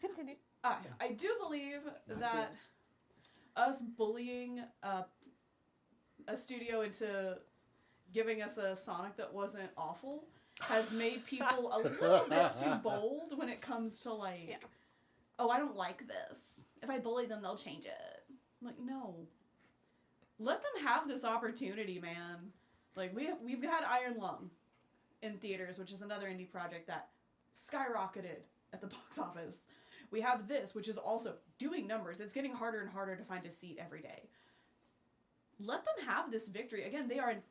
Continue. I do believe that us bullying a studio into giving us a Sonic that wasn't awful has made people a little bit too bold when it comes to like, Yeah. oh, I don't like this. If I bully them, they'll change it. Like, no. Let them have this opportunity, man. Like, we've had Iron Lung in theaters, which is another indie project that skyrocketed at the box office. We have this, which is also doing numbers. It's getting harder and harder to find a seat every day. Let them have this victory. Again, they are an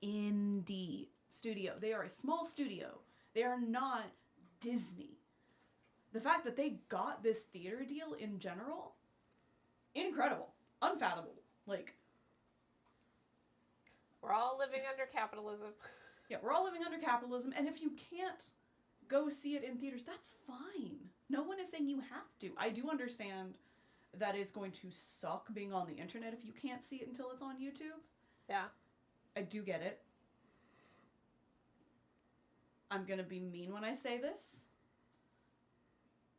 indie studio. They are a small studio. They are not Disney. The fact that they got this theater deal in general, incredible. Unfathomable. Like, We're all living under capitalism. yeah, we're all living under capitalism, and if you can't go see it in theaters, that's fine. No one is saying you have to. I do understand that it's going to suck being on the internet if you can't see it until it's on YouTube. Yeah. I do get it. I'm gonna be mean when I say this.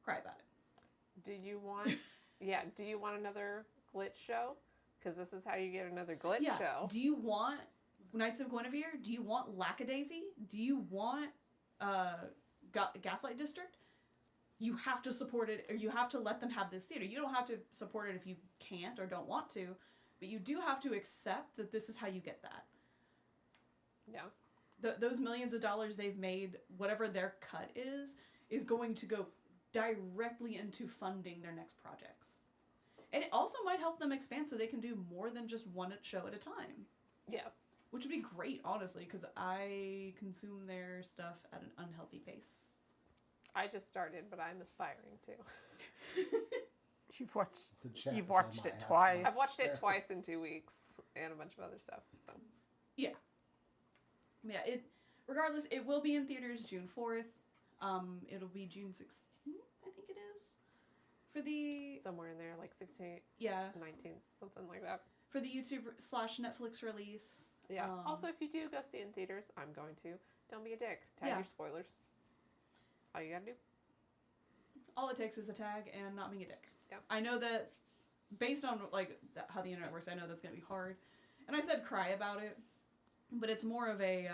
Cry about it. Do you want? Do you want another glitch show? Because this is how you get another glitch show. Do you want Knights of Guinevere? Do you want Lackadaisy? Do you want Gaslight District? You have to support it, or you have to let them have this theater. You don't have to support it if you can't or don't want to, but you do have to accept that this is how you get that. Yeah. those millions of dollars they've made, whatever their cut is going to go directly into funding their next projects. And it also might help them expand so they can do more than just one show at a time. Yeah. Which would be great, honestly, because I consume their stuff at an unhealthy pace. I just started, but I'm aspiring to. You've watched The chat You've is on watched my it ass. twice. I've watched it twice in 2 weeks and a bunch of other stuff. So Yeah, regardless, it will be in theaters June 4th. It'll be June 16th, I think it is. For the somewhere in there, like 16th, yeah, 19th, something like that. for the YouTube/Netflix release. Yeah. Also, if you do go see it in theaters, I'm going to. Don't be a dick. Tag Yeah. your spoilers. All you gotta do. All it takes is a tag and not being a dick. Yeah. I know that based on like how the internet works, I know that's gonna be hard. And I said cry about it, but it's more of a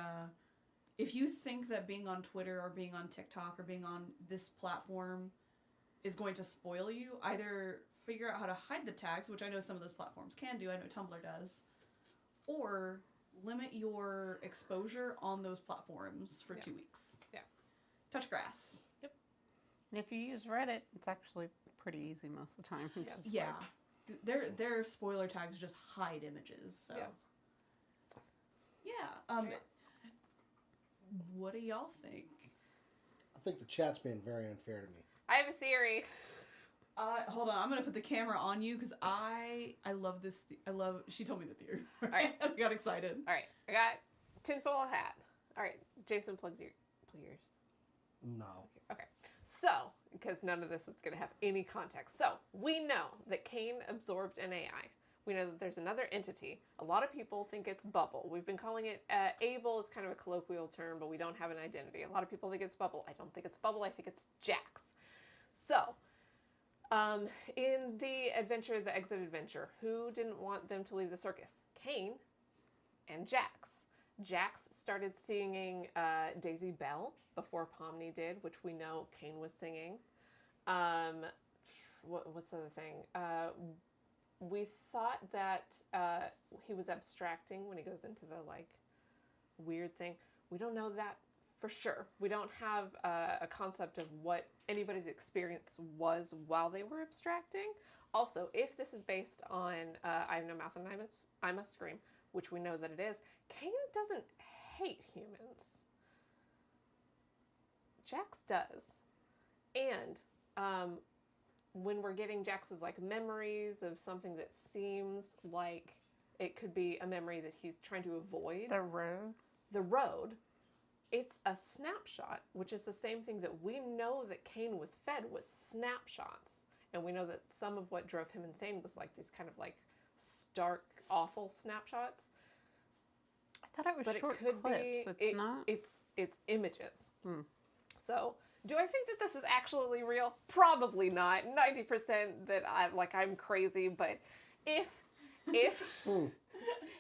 if you think that being on Twitter or being on TikTok or being on this platform is going to spoil you, either figure out how to hide the tags, which I know some of those platforms can do. I know Tumblr does, or limit your exposure on those platforms for 2 weeks. Yeah. Touch grass. And if you use Reddit, it's actually pretty easy most of the time. It's Yeah. just Yeah. like- Their spoiler tags just hide images. So Yeah. Yeah. Yeah. What do y'all think? I think the chat's being very unfair to me. I have a theory. Hold on. I'm gonna put the camera on you because I love this. She told me the theory. All right. I got excited. All right, I got tinfoil hat. All right, Jason, plug yours. No. Okay, so because none of this is going to have any context, so we know that Cain absorbed an AI. We know that there's another entity. A lot of people think it's Bubble. We've been calling it Abel is kind of a colloquial term, but we don't have an identity. A lot of people think it's Bubble. I don't think it's Bubble. I think it's Jax. So, in the adventure, the exit adventure, who didn't want them to leave the circus? Cain and Jax. Jax started singing Daisy Bell before Pomni did, which we know Cain was singing. What's the other thing? We thought that he was abstracting when he goes into the weird thing. We don't know that for sure. We don't have a concept of what anybody's experience was while they were abstracting. Also, if this is based on I have no mouth and I must scream, which we know that it is, Cain doesn't hate humans. Jax does. And when we're getting Jax's memories of something that seems like it could be a memory that he's trying to avoid. The road. It's a snapshot, which is the same thing that we know that Cain was fed was snapshots. And we know that some of what drove him insane was these kind of stark, awful snapshots. I thought it was But short it could clips. be It's not. It's images. Hmm. So, do I think that this is actually real? Probably not. 90% that I'm crazy, but if if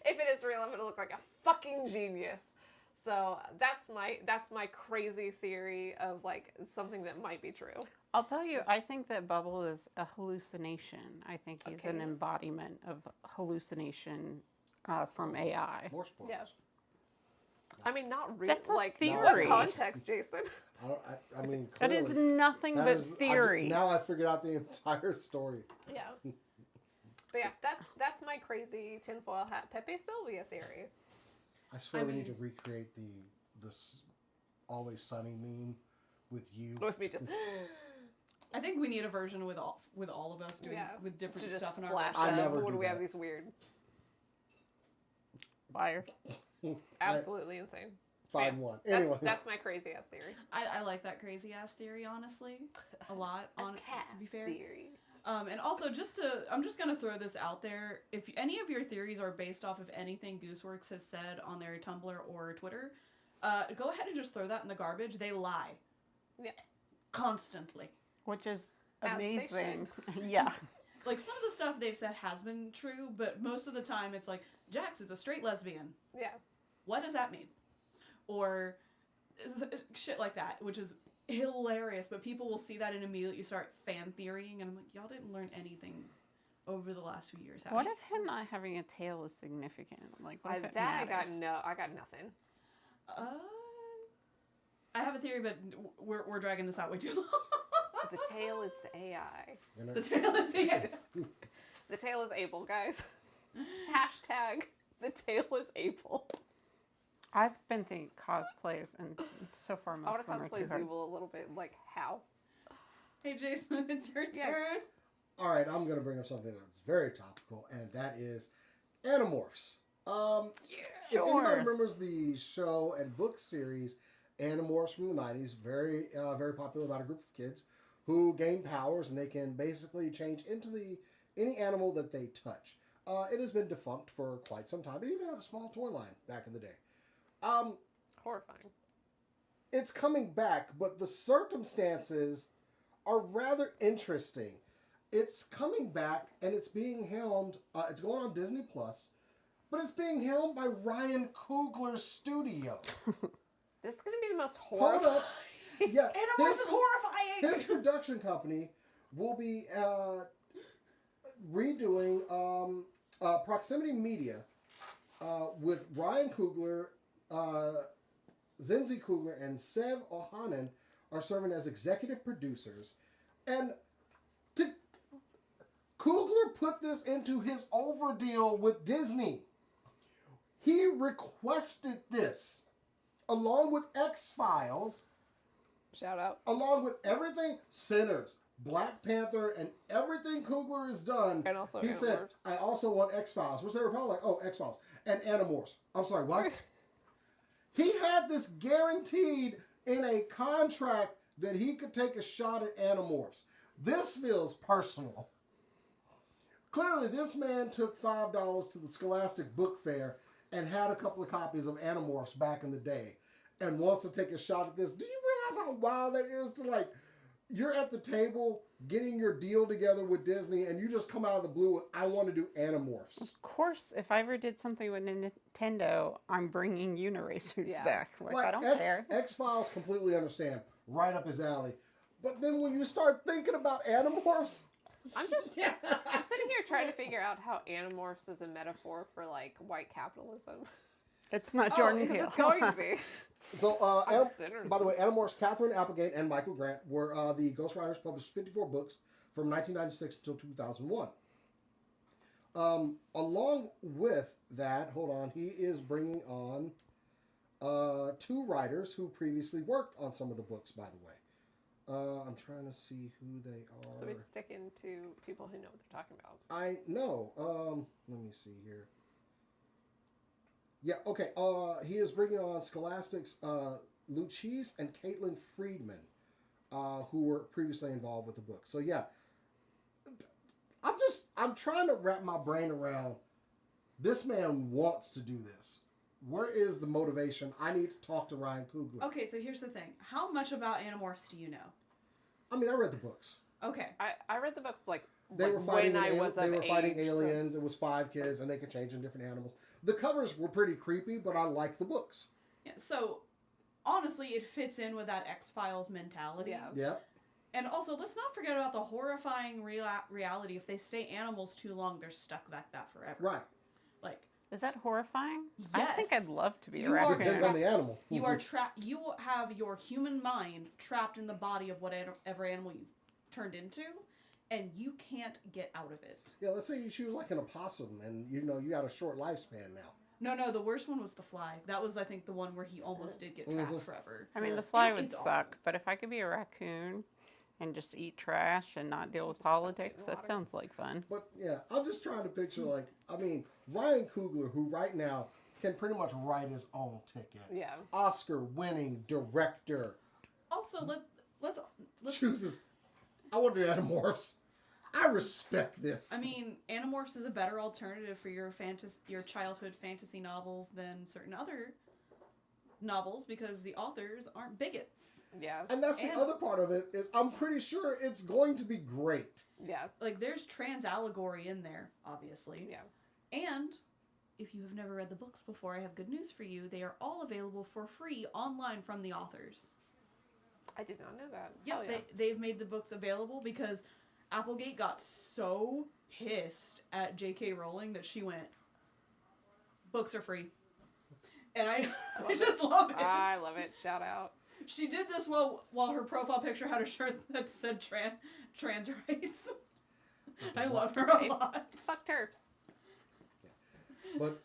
it is real, I'm gonna look like a fucking genius. So that's my crazy theory of something that might be true. I'll tell you, I think that Bubble is a hallucination. I think he's Okay, an yes. embodiment of hallucination from AI. More spoilers. Yeah. I mean, not really. That's a What theory. context, Jason? I mean, That is clearly, nothing that but is- theory. now I figured out the entire story. Yeah. But yeah, that's my crazy tinfoil hat Pepe Sylvia theory. I swear I we need mean- to recreate this Always Sunny meme with you. With me just I think we need a version with all of us doing with to different just stuff in our flash I up. never When do we have that. these weird, Liar. absolutely insane. Find Yeah, one. That's, Anyway. that's my crazy ass theory. I like that crazy ass theory, honestly, a lot. A To be cast fair, theory. and also I'm just gonna throw this out there. If any of your theories are based off of anything Gooseworks has said on their Tumblr or Twitter, go ahead and just throw that in the garbage. They lie. Yeah. Constantly. Which is As they amazing. Yeah. Like some of the stuff they've said has been true, but most of the time it's like Jax is a straight lesbian. Yeah. What does that mean? Or shit like that, which is hilarious, but people will see that and immediately start fan theorying, and I'm like, y'all didn't learn anything over the last few years, have What you? if him not having a tail is significant? Like, what if it I got matters? I got nothing. I have a theory, but we're dragging this out way too long. The tail is the AI. You know? The tail is the AI. The tail is able, guys. Hashtag the tail is able. I've been thinking cosplays, and so far I most want of to them are too cosplay hard. Zebul a little bit. Like, how? Hey, Jason, it's your Yeah. turn. All right, I'm going to bring up something that's very topical, and that is Animorphs. If anybody Sure. remembers the show and book series Animorphs from the 90s, very popular about a group of kids who gain powers and they can basically change into any animal that they touch. It has been defunct for quite some time. It even had a small toy line back in the day. Horrifying. It's coming back, but the circumstances are rather interesting. It's coming back and it's being helmed. It's going on Disney Plus, but it's being helmed by Ryan Coogler's studio. This is going to be the most Hold horrifying. up. Yeah, Animorphs is horrifying. his production company will be redoing Proximity Media with Ryan Coogler, Zinzi Coogler, and Sev Ohanen are serving as executive producers. And Coogler put this into his overdeal with Disney. He requested this along with X-Files, Shout out. along with everything, Sinners, Black Panther, and everything Coogler has done. And also He said, Animorphs. I also want X-Files, which they were probably like, oh, X-Files, and Animorphs. I'm sorry, what? He had this guaranteed in a contract that he could take a shot at Animorphs. This feels personal. Clearly, this man took $5 to the Scholastic Book Fair and had a couple of copies of Animorphs back in the day and wants to take a shot at this. Do you realize how wild that is to, like, you're at the table getting your deal together with Disney and you just come out of the blue with, I want to do Animorphs. Of course, if I ever did something with Nintendo, I'm bringing Uniracers Yeah. back. Like I don't care. X-Files completely understand. Right up his alley. But then when you start thinking about Animorphs... I'm sitting here trying to figure out how Animorphs is a metaphor for, like, white capitalism. It's not Jordan Because Peele. it's going to be. So, Sinners. by the way, Animorphs, Catherine Applegate and Michael Grant were the ghostwriters, published 54 books from 1996 until 2001. Along with that, hold on, he is bringing on 2 writers who previously worked on some of the books, by the way. I'm trying to see who they are. So he's sticking to people who know what they're talking about. I know. Let me see here. Yeah, okay. He is bringing on Scholastic's Luchise and Caitlin Friedman, who were previously involved with the book. So yeah, I'm trying to wrap my brain around. This man wants to do this. Where is the motivation? I need to talk to Ryan Coogler. Okay, so here's the thing. How much about Animorphs do you know? I mean, I read the books. Okay. I read the books, like, They were fighting. when I was They of were fighting age, so aliens. it's- It was 5 kids, and they could change into different animals. The covers were pretty creepy, but I liked the books. Yeah, so, honestly, it fits in with that X-Files mentality. Yeah. Yeah. And also, let's not forget about the horrifying reality. If they stay animals too long, they're stuck like that forever. Right. Like, Is that horrifying? I think Yes. I'd love to be a You are raccoon. Depends on the animal. you are trapped. You have your human mind trapped in the body of whatever animal you've turned into, and you can't get out of it. Yeah, let's say you choose like an opossum, and you got a short lifespan now. No, the worst one was the fly. That was, I think, the one where he almost did get trapped forever. I mean, the fly And would it's suck, awful. but if I could be a raccoon and just eat trash and not deal with Just dump it in politics, that water. sounds like fun. But yeah, I'm just trying to picture like, I mean, Ryan Coogler, who right now can pretty much write his own ticket. Yeah. Oscar-winning director Also, let's chooses. I want to do Animorphs. I respect this. I mean, Animorphs is a better alternative for your childhood fantasy novels than certain other novels because the authors aren't bigots. Yeah. and that's the and- other part of it is I'm pretty sure it's going to be great. Yeah. Like, there's trans allegory in there, obviously. Yeah. And if you have never read the books before, I have good news for you. They are all available for free online from the authors. I did not know that. Yeah, Hell yeah. they've made the books available because Applegate got so pissed at J.K. Rowling that she went, books are free. And I just love it. I love it. Shout out. She did this while her profile picture had a shirt that said trans rights. I love her a lot. Fuck turfs. But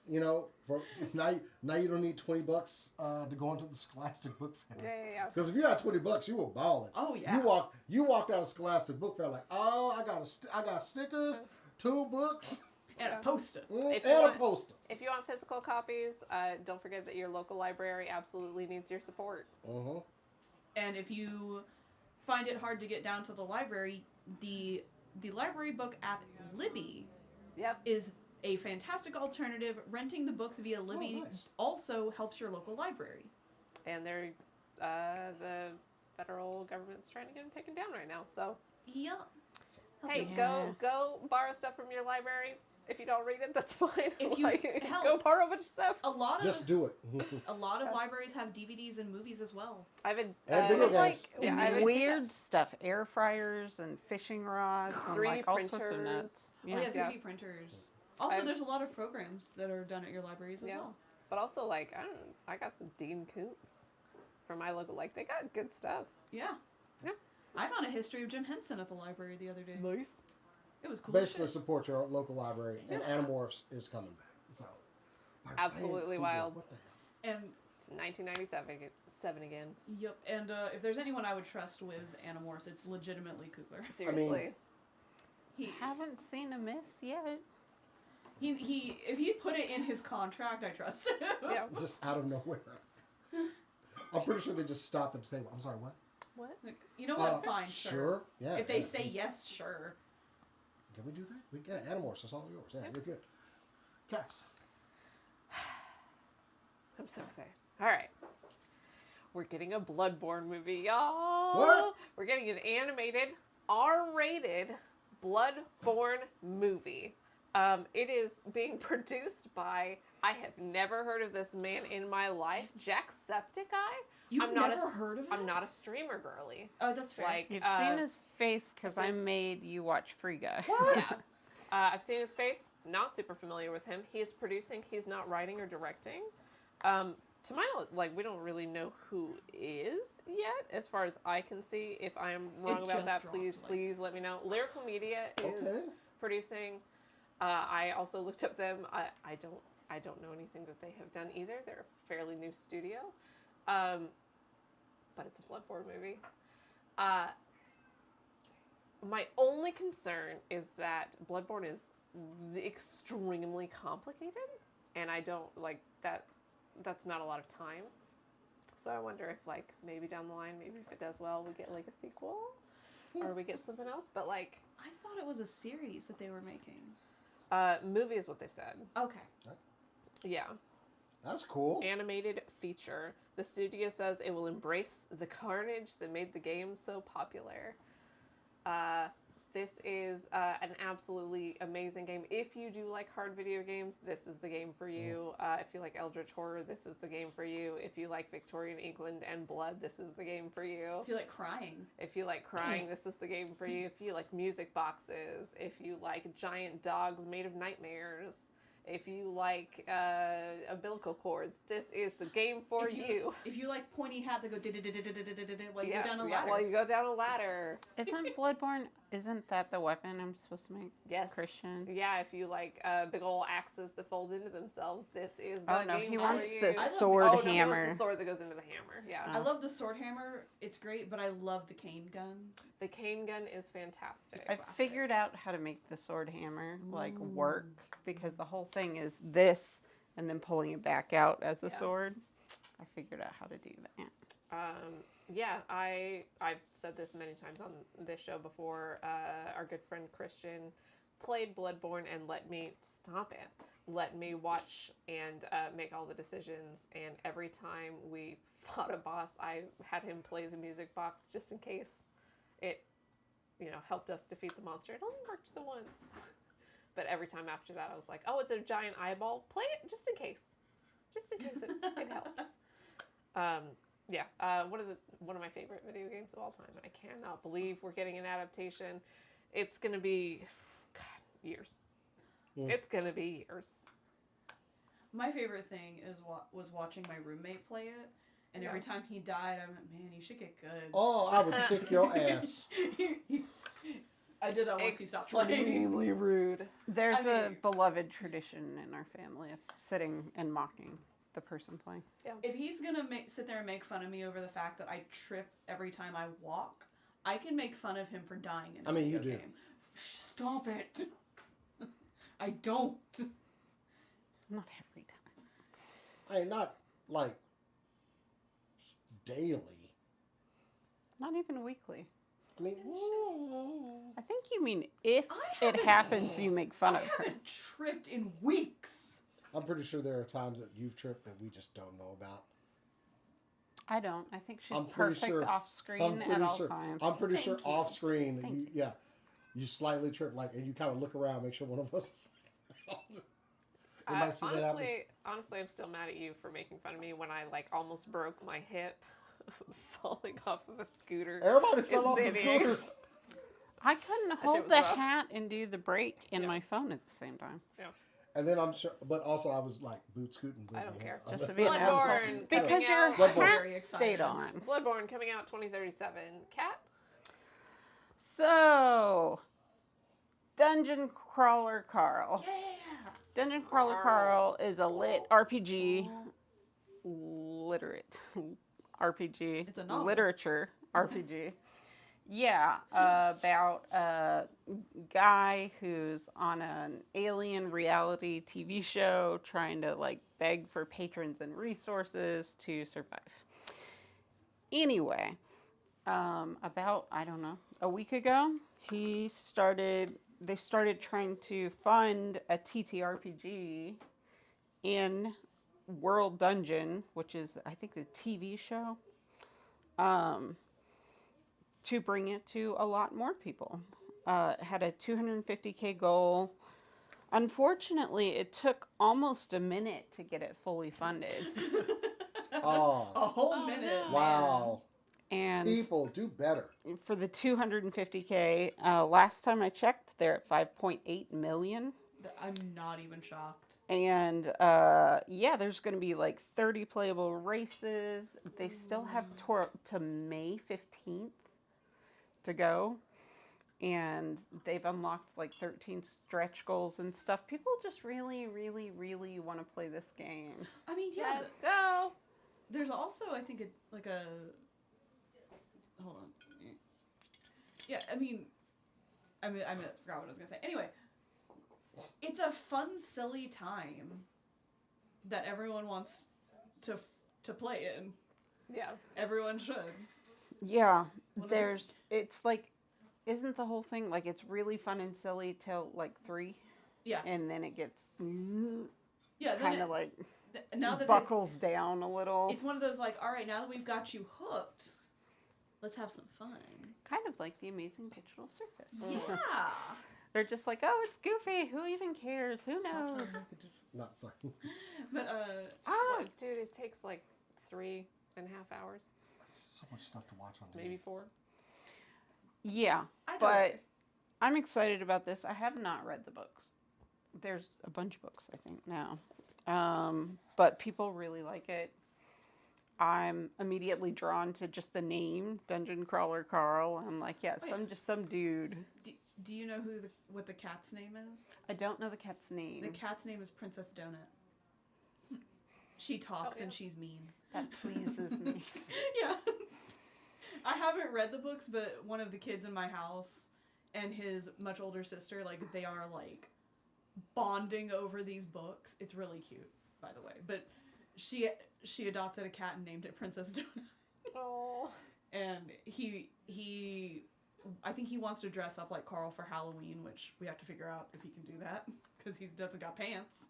for now you don't need $20 to go into the Scholastic Book Fair. Yeah. Because if you had $20, you were balling. Oh yeah. You walked out of Scholastic Book Fair like, oh, I got stickers, 2 books, And a poster. a poster. If you want physical copies, don't forget that your local library absolutely needs your support. Uh-huh. And if you find it hard to get down to the library, the library book app Libby is a fantastic alternative. Renting the books via Libby also helps your local library. And they're the federal government's trying to get them taken down right now. So Yeah. hey, go borrow stuff from your library. If you don't read it, that's fine. If you go borrow a bunch of stuff. Just do it. A lot of libraries have DVDs and movies as well. I've been video games. And weird stuff, air fryers and fishing rods, and 3D like all sorts of nuts. Oh yeah, 3D printers. Also, there's a lot of programs that are done at your libraries as well. But also, like, I got some Dean Koontz from my local. Like, they got good stuff. Yeah. Yeah. I found a history of Jim Henson at the library the other day. Nice. It was cool. Basically, support your local library, and Animorphs is coming back. So, Absolutely wild. What the hell? And it's 1997 again. Yep. And if there's anyone I would trust with Animorphs, it's legitimately Kugler. Seriously. I haven't seen a miss yet. He if he put it in his contract, I trust him. Yeah. Just out of nowhere. I'm pretty sure they just stopped at the table. I'm sorry, what? What? Like, you know what? Fine, sure. Yeah. If they say yes, sure. Can we do that? We get Animorphs. That's all yours. Yeah, you're good. Cass. I'm so excited. All right. We're getting a Bloodbourne movie, y'all. What? We're getting an animated, R-rated Bloodbourne movie. It is being produced by, I have never heard of this man in my life, Jacksepticeye. You've never heard of him? I'm not a streamer girly. Oh, that's fair. Like, You've seen his face because I made you watch Free Guy. Yeah. I've seen his face. Not super familiar with him. He is producing. He's not writing or directing. To my knowledge, like, we don't really know who is yet, as far as I can see. If I am wrong about that, please let me know. Lyrical Media is producing. I also looked up them. I don't know anything that they have done either. They're a fairly new studio. But it's a Bloodbourne movie. My only concern is that Bloodbourne is extremely complicated, and I don't like that. That's not a lot of time. So I wonder if, like, maybe down the line, maybe if it does well, we get like a sequel, or we get something else. But like, I thought it was a series that they were making. movie is what they've said. Okay. Yeah. That's cool. Animated feature. The studio says it will embrace the carnage that made the game so popular. This is an absolutely amazing game. If you do like hard video games, this is the game for you. If you like Eldritch Horror, this is the game for you. If you like Victorian England and blood, this is the game for you. If you like crying. If you like crying, this is the game for you. If you like music boxes, if you like giant dogs made of nightmares, if you like umbilical cords, this is the game for you. If you like pointy hat that go while you go down a ladder. While you go down a ladder. Isn't Bloodborne, isn't that the weapon I'm supposed to make? Yes. Christian. Yeah, if you like big old axes that fold into themselves, this is the Oh no, game he for wants you. the I love sword Oh, no, he hammer. wants the sword that goes into the hammer. Yeah. I love the sword hammer. It's great, but I love the cane gun. The cane gun is fantastic. I figured out how to make the sword hammer like work because the whole thing is this and then pulling it back out as a sword. I figured out how to do that. Yeah, I've said this many times on this show before. Our good friend Christian played Bloodborne and let me watch and make all the decisions. And every time we fought a boss, I had him play the music box just in case it, helped us defeat the monster. It only worked the once. But every time after that, I was like, oh, it's a giant eyeball. Play it just in case. Just in case it helps. One of my favorite video games of all time. And I cannot believe we're getting an adaptation. It's going to be, years. It's going to be years. My favorite thing was watching my roommate play it, and every time he died, I went, "Man, you should get good." Oh, I would kick your ass. I did that once he stopped playing. Extremely rude. There's I a mean- beloved tradition in our family of sitting and mocking the person playing. If he's gonna sit there and make fun of me over the fact that I trip every time I walk, I can make fun of him for dying in a video you do. game. Stop it. I don't. Not every time. I mean, not like daily. Not even weekly. I mean, I think you mean if I it haven't- happens, you make fun I of her. haven't tripped in weeks. I'm pretty sure there are times that you've tripped that we just don't know about. I don't. I think she's I'm pretty perfect sure- off screen at all times. I'm pretty Thank sure you. off screen, Thank you slightly trip, like, and you kind of look around, make sure one of us. You might see that happen. Honestly, I'm still mad at you for making fun of me when I like almost broke my hip falling off of a scooter. Everybody fell off the It's scooters. I couldn't shit hold was the rough. hat and do the brake and Yeah. my phone at the same time. And then I'm sure, but also I was like boot scooting. I don't care. Just to be an Bloodbourne asshole. Because coming your out. Bloodbourne. hat Very stayed excited. on. Bloodbourne coming out 2037. Cat? So, Dungeon Crawler Carl. Yeah. Dungeon Crawler Carl is a lit RPG, literate RPG, It's a novel. literature RPG. Yeah, about a guy who's on an alien reality TV show trying to like beg for patrons and resources to survive. Anyway, about, I don't know, a week ago, they started trying to fund a TTRPG in World Dungeon, which is, I think, the TV show, to bring it to a lot more people. It had a 250K goal. Unfortunately, it took almost a minute to get it fully funded. Oh, A whole Oh, minute. no. wow. And People do better. for the 250K, last time I checked, they're at 5.8 million. I'm not even shocked. And yeah, there's going to be like 30 playable races. They still have to May 15th to go. And they've unlocked like 13 stretch goals and stuff. People just really, really, really want to play this game. I mean, yeah. Let's go. There's also, I think, hold on. Yeah, I forgot what I was gonna say. Anyway, it's a fun, silly time that everyone wants to play in. Yeah. Everyone should. Yeah, One of the- it's like, isn't the whole thing like it's really fun and silly till like 3? Yeah. And then it gets Yeah. kind of like now that buckles down a little. it's one of those like, all right, now that we've got you hooked, let's have some fun. Kind of like the Amazing Digital Circus. Yeah. They're just like, oh, it's goofy. Who even cares? Who Stop trying knows? to make it no, sorry. But Look, dude, it takes like 3.5 hours, So much stuff to watch on TV. maybe 4. Yeah, I don't but know. I'm excited about this. I have not read the books. There's a bunch of books, I think, now. But people really like it. I'm immediately drawn to just the name, Dungeon Crawler Carl. I'm like, yeah, some dude. Do you know what the cat's name is? I don't know the cat's name. The cat's name is Princess Donut. She talks yeah. and she's mean. That pleases me. Yeah. I haven't read the books, but one of the kids in my house and his much older sister, like, they are, like, bonding over these books. It's really cute, by the way. But she adopted a cat and named it Princess Donut. Oh. And I think he wants to dress up like Carl for Halloween, which we have to figure out if he can do that, because he doesn't got pants.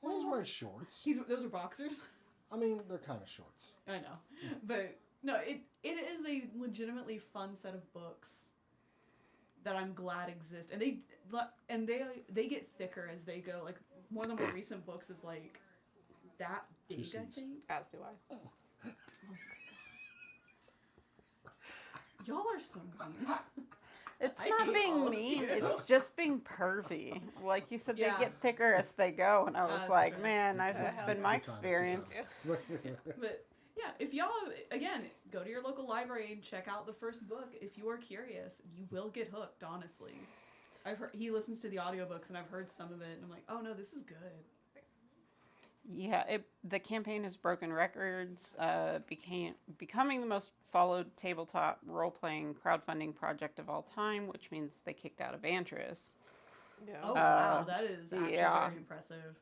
Well, he's wearing shorts. Those are boxers. I mean, they're kind of shorts. I know, but no, it is a legitimately fun set of books that I'm glad exist, and they get thicker as they go. Like, one of the more recent books is like that big, I Jeez. think. As do I. Y'all are so mean. It's I not hate being all of mean. you. It's just being pervy. Like you said, Yeah. they get thicker as they go, and I was That's like, true. man, Yeah. that's been my Good time, good time. experience. But yeah, if y'all, again, go to your local library and check out the first book. If you are curious, you will get hooked, honestly. I've heard, he listens to the audiobooks, and I've heard some of it, and I'm like, oh no, this is good. Yeah, the campaign has broken records, becoming the most followed tabletop role-playing crowdfunding project of all time, which means they kicked out Evantris. Yeah. Oh wow, that is actually yeah. very impressive.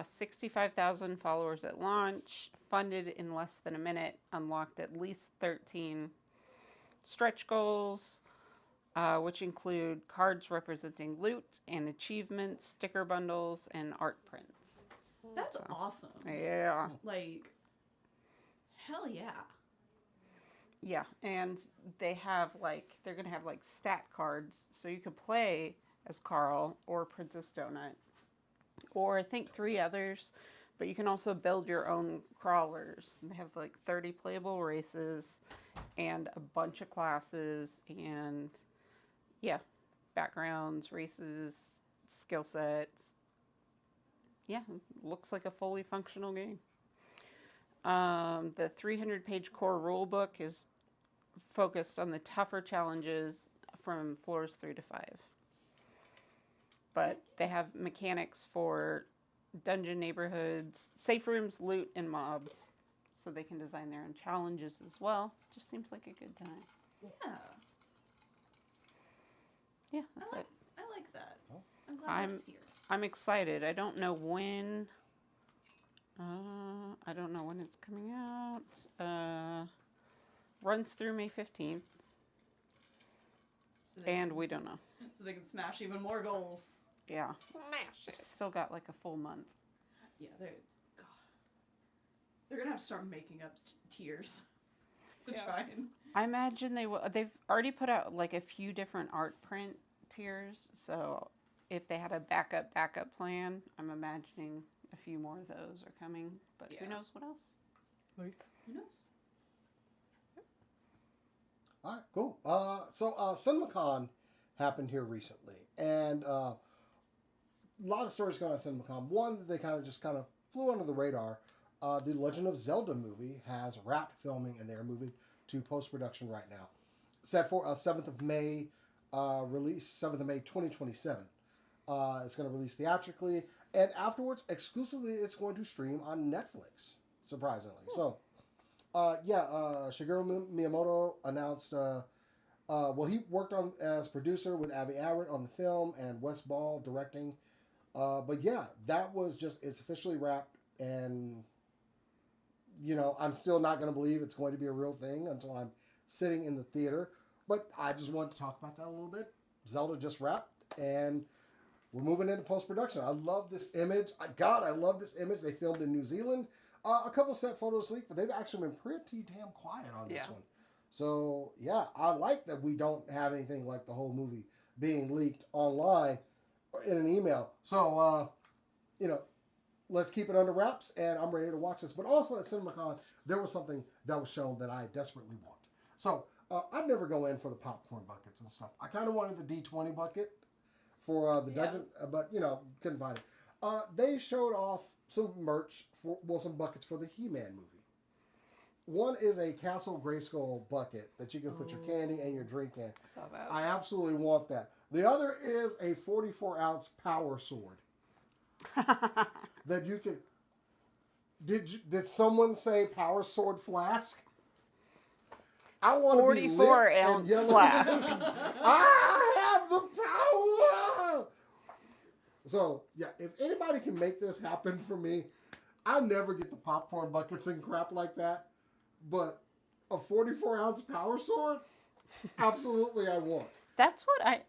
65,000 followers at launch, funded in less than a minute, unlocked at least 13 stretch goals, which include cards representing loot and achievements, sticker bundles, and art prints. That's awesome. Yeah. Like, hell yeah. Yeah, and they have they're gonna have stat cards, so you could play as Carl or Princess Donut, or I think 3 others, but you can also build your own crawlers. And they have 30 playable races, and a bunch of classes, and yeah, backgrounds, races, skill sets. Yeah, looks like a fully functional game. The 300-page core rule book is focused on the tougher challenges from floors 3 to 5. But they have mechanics for dungeon neighborhoods, safe rooms, loot, and mobs. So they can design their own challenges as well. Just seems like a good time. Yeah. Yeah, that's it. I like that. Oh. I'm glad that's here. I'm excited. I don't know when. I don't know when it's coming out. Runs through May 15th. So they And can- we don't know. So they can smash even more goals. Yeah. Smash it. Still got a full month. Yeah, God. They're gonna have to start making up tiers to Yeah. try and. I imagine they've already put out a few different art print tiers. So if they had a backup plan, I'm imagining a few more of those are coming. But who Yeah. knows what else? Nice. Who knows? All right, cool. So CinemaCon happened here recently, and a lot of stories going on at CinemaCon. One that they kind of flew under the radar. The Legend of Zelda movie has wrapped filming, and they're moving to post-production right now. Set for 7th of May release, 7th of May 2027. It's going to release theatrically, and afterwards, exclusively, it's going to stream on Netflix, surprisingly. So, Shigeru Miyamoto announced, he worked on as producer with Abby Arrett on the film and Wes Ball directing. But yeah, that was it's officially wrapped, and I'm still not going to believe it's going to be a real thing until I'm sitting in the theater. But I just wanted to talk about that a little bit. Zelda just wrapped, and we're moving into post-production. I love this image. I love this image. They filmed in New Zealand. A couple set photos leaked, but they've actually been pretty damn quiet on this one. So, yeah, I like that we don't have anything like the whole movie being leaked online or in an email. So, let's keep it under wraps, and I'm ready to watch this. But also at CinemaCon, there was something that was shown that I desperately want. So, I'd never go in for the popcorn buckets and stuff. I kind of wanted the D20 bucket for the dungeon, but, couldn't find it. They showed off some merch, some buckets for the He-Man movie. One is a Castle Grayskull bucket that you can put your candy and your drink in. I saw that. I absolutely want that. The other is a 44-ounce power sword that you can. Did someone say power sword flask? I want to be 44-ounce flask. I have the power. So yeah, if anybody can make this happen for me, I never get the popcorn buckets and crap like that. But a 44-ounce power sword, absolutely, I want. That's what I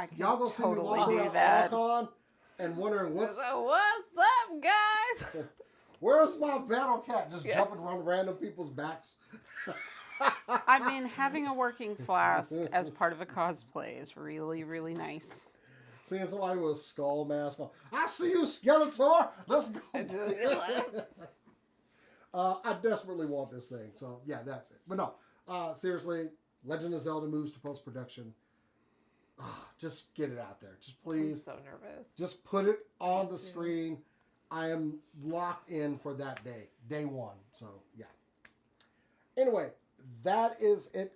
can Y'all gonna see me totally walking do around that. Con and wondering what's up, guys? where's my battle cat just jumping around random people's backs. I mean, having a working flask as part of a cosplay is really, really nice. Seeing somebody with a skull mask on. I see you, Skeletor. Let's go. I desperately want this thing. So, yeah, that's it. But no, seriously, Legend of Zelda moves to post-production. just get it out there. Just I'm please, so nervous. just put it on Me the too. screen. I am locked in for that day one. So yeah. Anyway, that is it.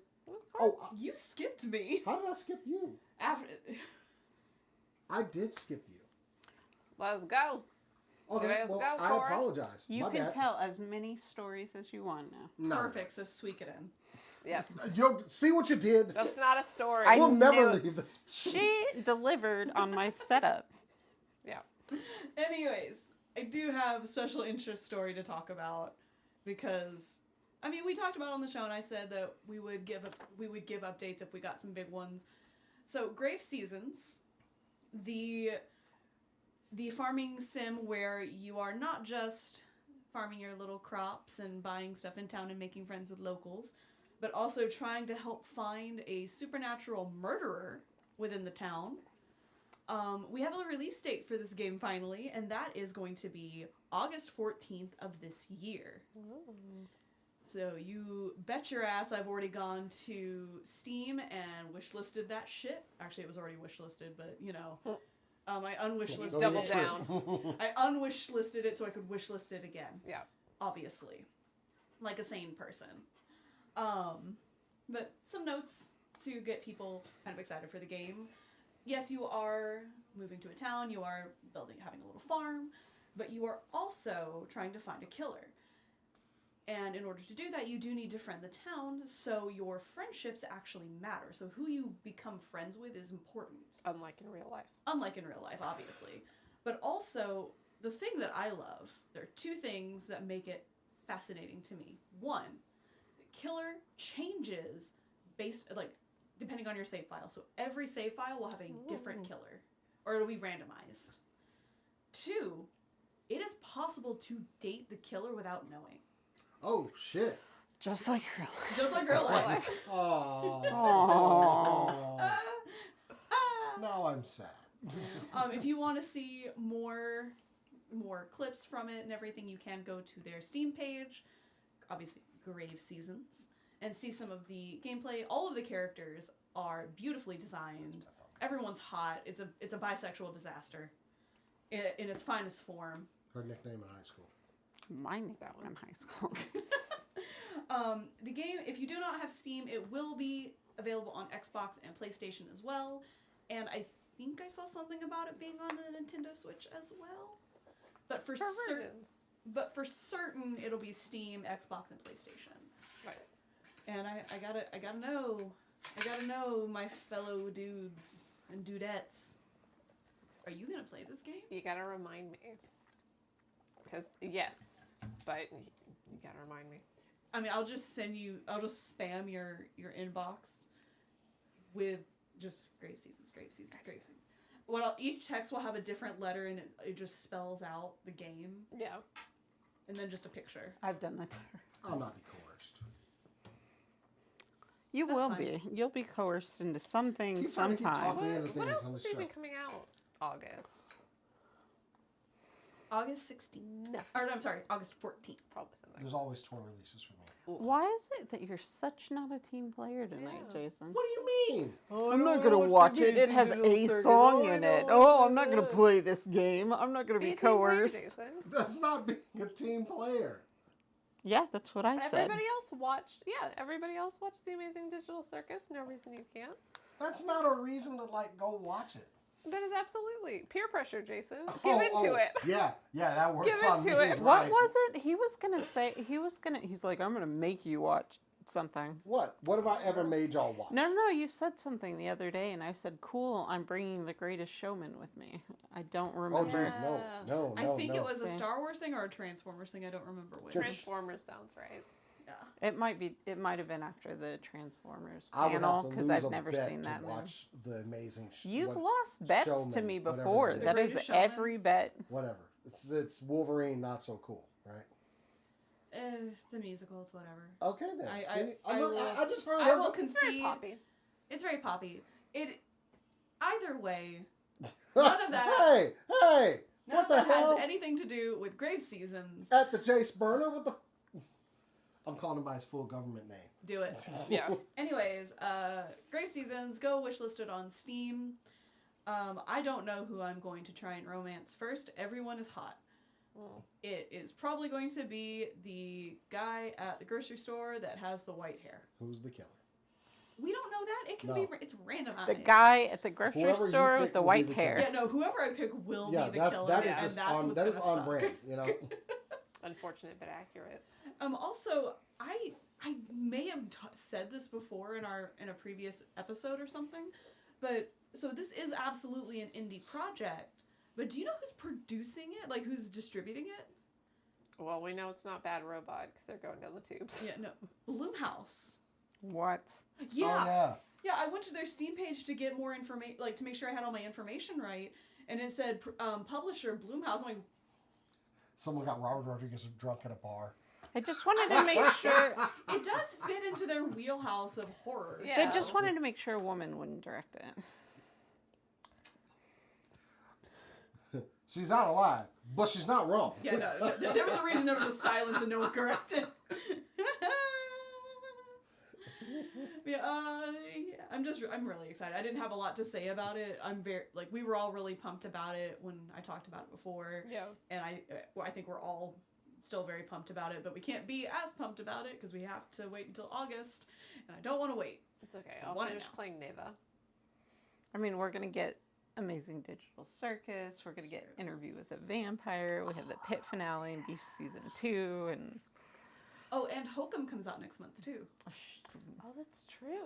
Oh, You skipped me. how did I skip you? After I did skip you. Let's go. Okay, Let's well, go I for it. apologize. You My can bad. tell as many stories as you want now. No. Perfect, so squeak it in. Yeah. You'll see what you did. That's not a story. I We'll never knew- leave this. She delivered on my setup. Yeah. Anyways, I do have a special interest story to talk about because I mean we talked about it on the show and I said that we would give updates if we got some big ones. So Grave Seasons, the farming sim where you are not just farming your little crops and buying stuff in town and making friends with locals, but also trying to help find a supernatural murderer within the town. We have a release date for this game finally, and that is going to be August 14th of this year. Ooh. So you bet your ass I've already gone to Steam and wishlisted that shit. Actually, it was already wishlisted, but you know, I unwishlisted Double it. down. I unwishlisted it so I could wishlist it again. Yeah. Obviously, like a sane person. But some notes to get people kind of excited for the game. Yes, you are moving to a town. You are having a little farm, but you are also trying to find a killer. And in order to do that, you do need to friend the town, so your friendships actually matter. So who you become friends with is important. Unlike in real life. Unlike in real life, obviously. But also, the thing that I love, there are two things that make it fascinating to me. One, the killer changes depending on your save file. So every save file will have a different killer, or it'll be randomized. Two, it is possible to date the killer without knowing. Oh shit! Just like real life. Just like real life. Oh. Aw. Now I'm sad. If you want to see more clips from it and everything, you can go to their Steam page, obviously Grave Seasons, and see some of the gameplay. All of the characters are beautifully designed. Everyone's hot. It's a bisexual disaster in its finest form. Her nickname in high school. Mine knew that one in high school. The game, if you do not have Steam, it will be available on Xbox and PlayStation as well. And I think I saw something about it being on the Nintendo Switch as well. But for certain, it'll be Steam, Xbox, and PlayStation. Nice. And I gotta know, my fellow dudes and dudettes. Are you gonna play this game? You gotta remind me. Because, yes, but you gotta remind me. I mean, I'll just spam your inbox with just Grave Seasons. Each text will have a different letter and it just spells out the game. Yeah. And then just a picture. I've done that to her. I'll not be coerced. You That's will fine. be. You'll be coerced into something Keep trying to keep sometime. talking. into What things else on the is even show. coming out? August. August 16th. No. Or I'm sorry, August 14th. Probably something. There's always toy releases for me. Why is it that you're such not a team player tonight, Yeah. Jason? What do you mean? I'm not gonna watch it. It has a song in it. Oh, I'm not gonna play this game. I'm not gonna be coerced. That's not being a team player. Yeah, that's what I said. Everybody else watched. Yeah, everybody else watched The Amazing Digital Circus. No reason you can't. That's not a reason to go watch it. That is absolutely peer pressure, Jason. Give into it. Yeah, that works Give on into me. it. What right. was it? He was gonna say. He's like, I'm gonna make you watch something. What? What have I ever made y'all watch? No. You said something the other day, and I said, "Cool, I'm bringing The Greatest Showman with me." I don't Oh, remember. jeez, no. I think it was a Okay. Star Wars thing or a Transformers thing. I don't remember which. Transformers sounds right. Yeah. It might be. It might have been after the Transformers I would panel have to because lose I've a never bet seen to that movie. watch the amazing. You've lost bets to Showman, me whatever before. that That is. is The Greatest Showman? every bet. Whatever. It's Wolverine, not so cool, right? The musical, it's whatever. Okay then. I I just heard. I will Very concede. poppy. It's very poppy. Either way, none of that- Hey, none what of the that hell? has anything to do with Grave Seasons. At the Jace Burner with the. I'm calling him by his full government name. Do it. Yeah. Anyways, Grave Seasons, go wishlisted on Steam. I don't know who I'm going to try and romance first. Everyone is hot. It is probably going to be the guy at the grocery store that has the white hair. Who's the killer? We don't know that. It can be. It's randomized. The guy at the grocery Whoever you store pick with the will be white the hair. Yeah, no. Whoever I pick will be the killer, that is and just that's on, what's that is gonna on suck. brand, you know. Unfortunate but accurate. Also, I may have said this before in a previous episode or something, but so this is absolutely an indie project. But do you know who's producing it? Like who's distributing it? Well, we know it's not Bad Robot because they're going down the tubes. Yeah, no, Bloomhouse. What? Yeah. Oh, yeah. Yeah, I went to their Steam page to get more information, like to make sure I had all my information right, and it said publisher Bloomhouse. I'm like, Someone got Robert Rodriguez drunk at a bar. I just wanted to make sure. it does fit into their wheelhouse of horror. Yeah. I just wanted to make sure a woman wouldn't direct it. She's not alive, but she's not wrong. Yeah, no, there was a reason there was a silence and no one corrected. yeah, I'm really excited. I didn't have a lot to say about it. I'm very, we were all really pumped about it when I talked about it before. Yeah. And I think we're all still very pumped about it, but we can't be as pumped about it because we have to wait until August, and I don't want to wait. It's okay. I I'll want it finish now. playing Neva. I mean, we're going to get Amazing Digital Circus. We're going to get Interview with a Vampire. We have the Pit finale in Beef Season 2. And Oh, and Hokum comes out next month too. Oh, that's true.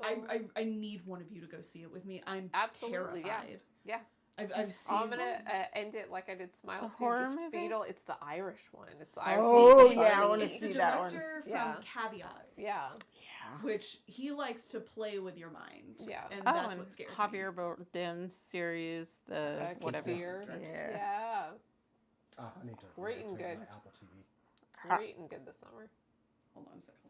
I need one of you to go see it with me. I'm Absolutely, terrified. Yeah. I've seen. I'm gonna end it like I did Smile It's a 2, horror just movie? fatal. It's the Irish one. It's the Irish Oh, one. yeah, I wanna It's the see that one. director from Yeah. Caveat, Yeah. which he likes to play with your mind. Yeah. and Oh, that's and what scares Javier me. Bardem's series, the Keep whatever. Fear. Yeah. Yeah. Oh, I need to. We're eating reactivate good. my Apple TV. We're eating good this summer. Hold on a second.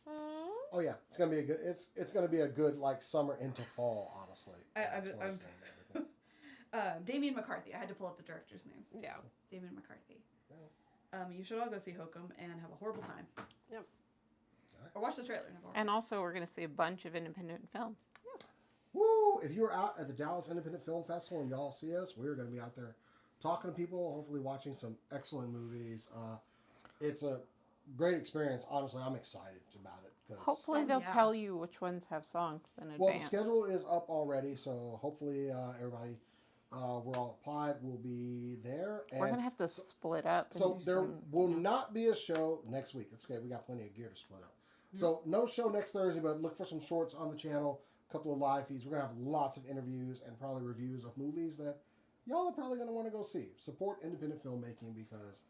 Oh yeah, it's gonna be a good. It's gonna be a good like summer into fall. Honestly, I'm- That's what I'm- saying, everything. Damien McCarthy. I had to pull up the director's name. Yeah. Damien McCarthy. You should all go see Hokum and have a horrible time. Yep. Or watch the trailer and have a horrible And also, we're going to see a bunch of independent films. Woo! If you're out at the Dallas Independent Film Festival and y'all see us, we're going to be out there talking to people, hopefully watching some excellent movies. It's a great experience. Honestly, I'm excited about it. Hopefully, they'll yeah. tell you which ones have songs in Well, the advance. schedule is up already, so hopefully everybody, we're all applied, will be there. And We're going to have to split up. and so do there some- will not be a show next week. It's okay. We got plenty of gear to split up. So no show next Thursday, but look for some shorts on the channel, a couple of live feeds. We're going to have lots of interviews and probably reviews of movies that y'all are probably going to want to go see. Support independent filmmaking because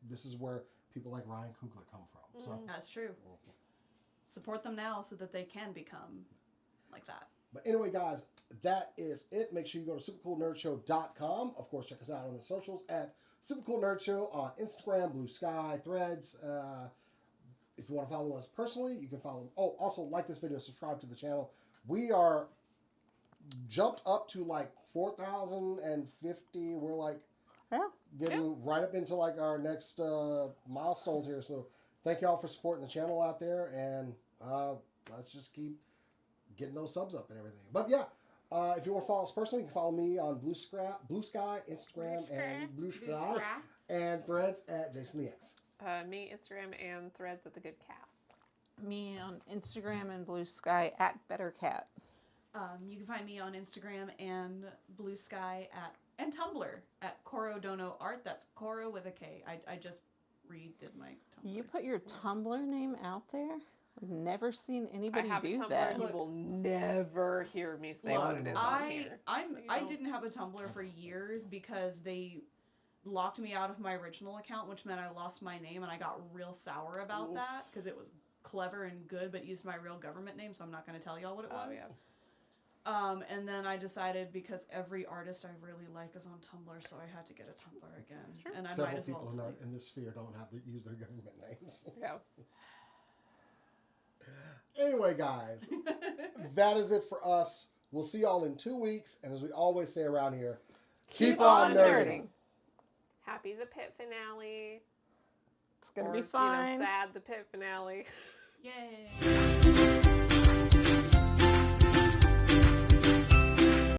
this is where people like Ryan Coogler come from. So, That's true. Support them now so that they can become like that. but anyway, guys, that is it. Make sure you go to supercoolnerdshow.com. Of course, check us out on the socials at supercoolnerdshow on Instagram, Blue Sky, Threads. If you want to follow us personally, you can follow. Oh, also like this video, subscribe to the channel. We are jumped up to like 4,050. We're like getting right up into like our next milestones here. So thank y'all for supporting the channel out there, and let's just keep getting those subs up and everything. But yeah, if you want to follow us personally, you can follow me on Blue Sky, Instagram, and Blue Sky, and Threads at JasonEX. Me, Instagram, and Threads at The Good Cast. Me on Instagram and Blue Sky at BetterCat. You can find me on Instagram and Blue Sky and Tumblr at Coro Dono Art. That's Coro with a K. I just redid my Tumblr. You put your Tumblr name out there? I've never seen anybody I have a do Tumblr, that. and you will never hear me say what it is on here. I didn't have a Tumblr for years because they locked me out of my original account, which meant I lost my name, and I got real sour about that because it was clever and good, but used my real government name, so I'm not going to tell y'all what it was. Yeah. And then I decided because every artist I really like is on Tumblr, so I had to get a Tumblr again. true. And I Several might as well. people tonight. in this sphere don't have to use their government names. Yeah. Anyway, guys, that is it for us. We'll see y'all in 2 weeks, and as we always say around here, keep on nerding. Happy the pit finale. It's gonna or, be fine. sad the pit finale. Yay.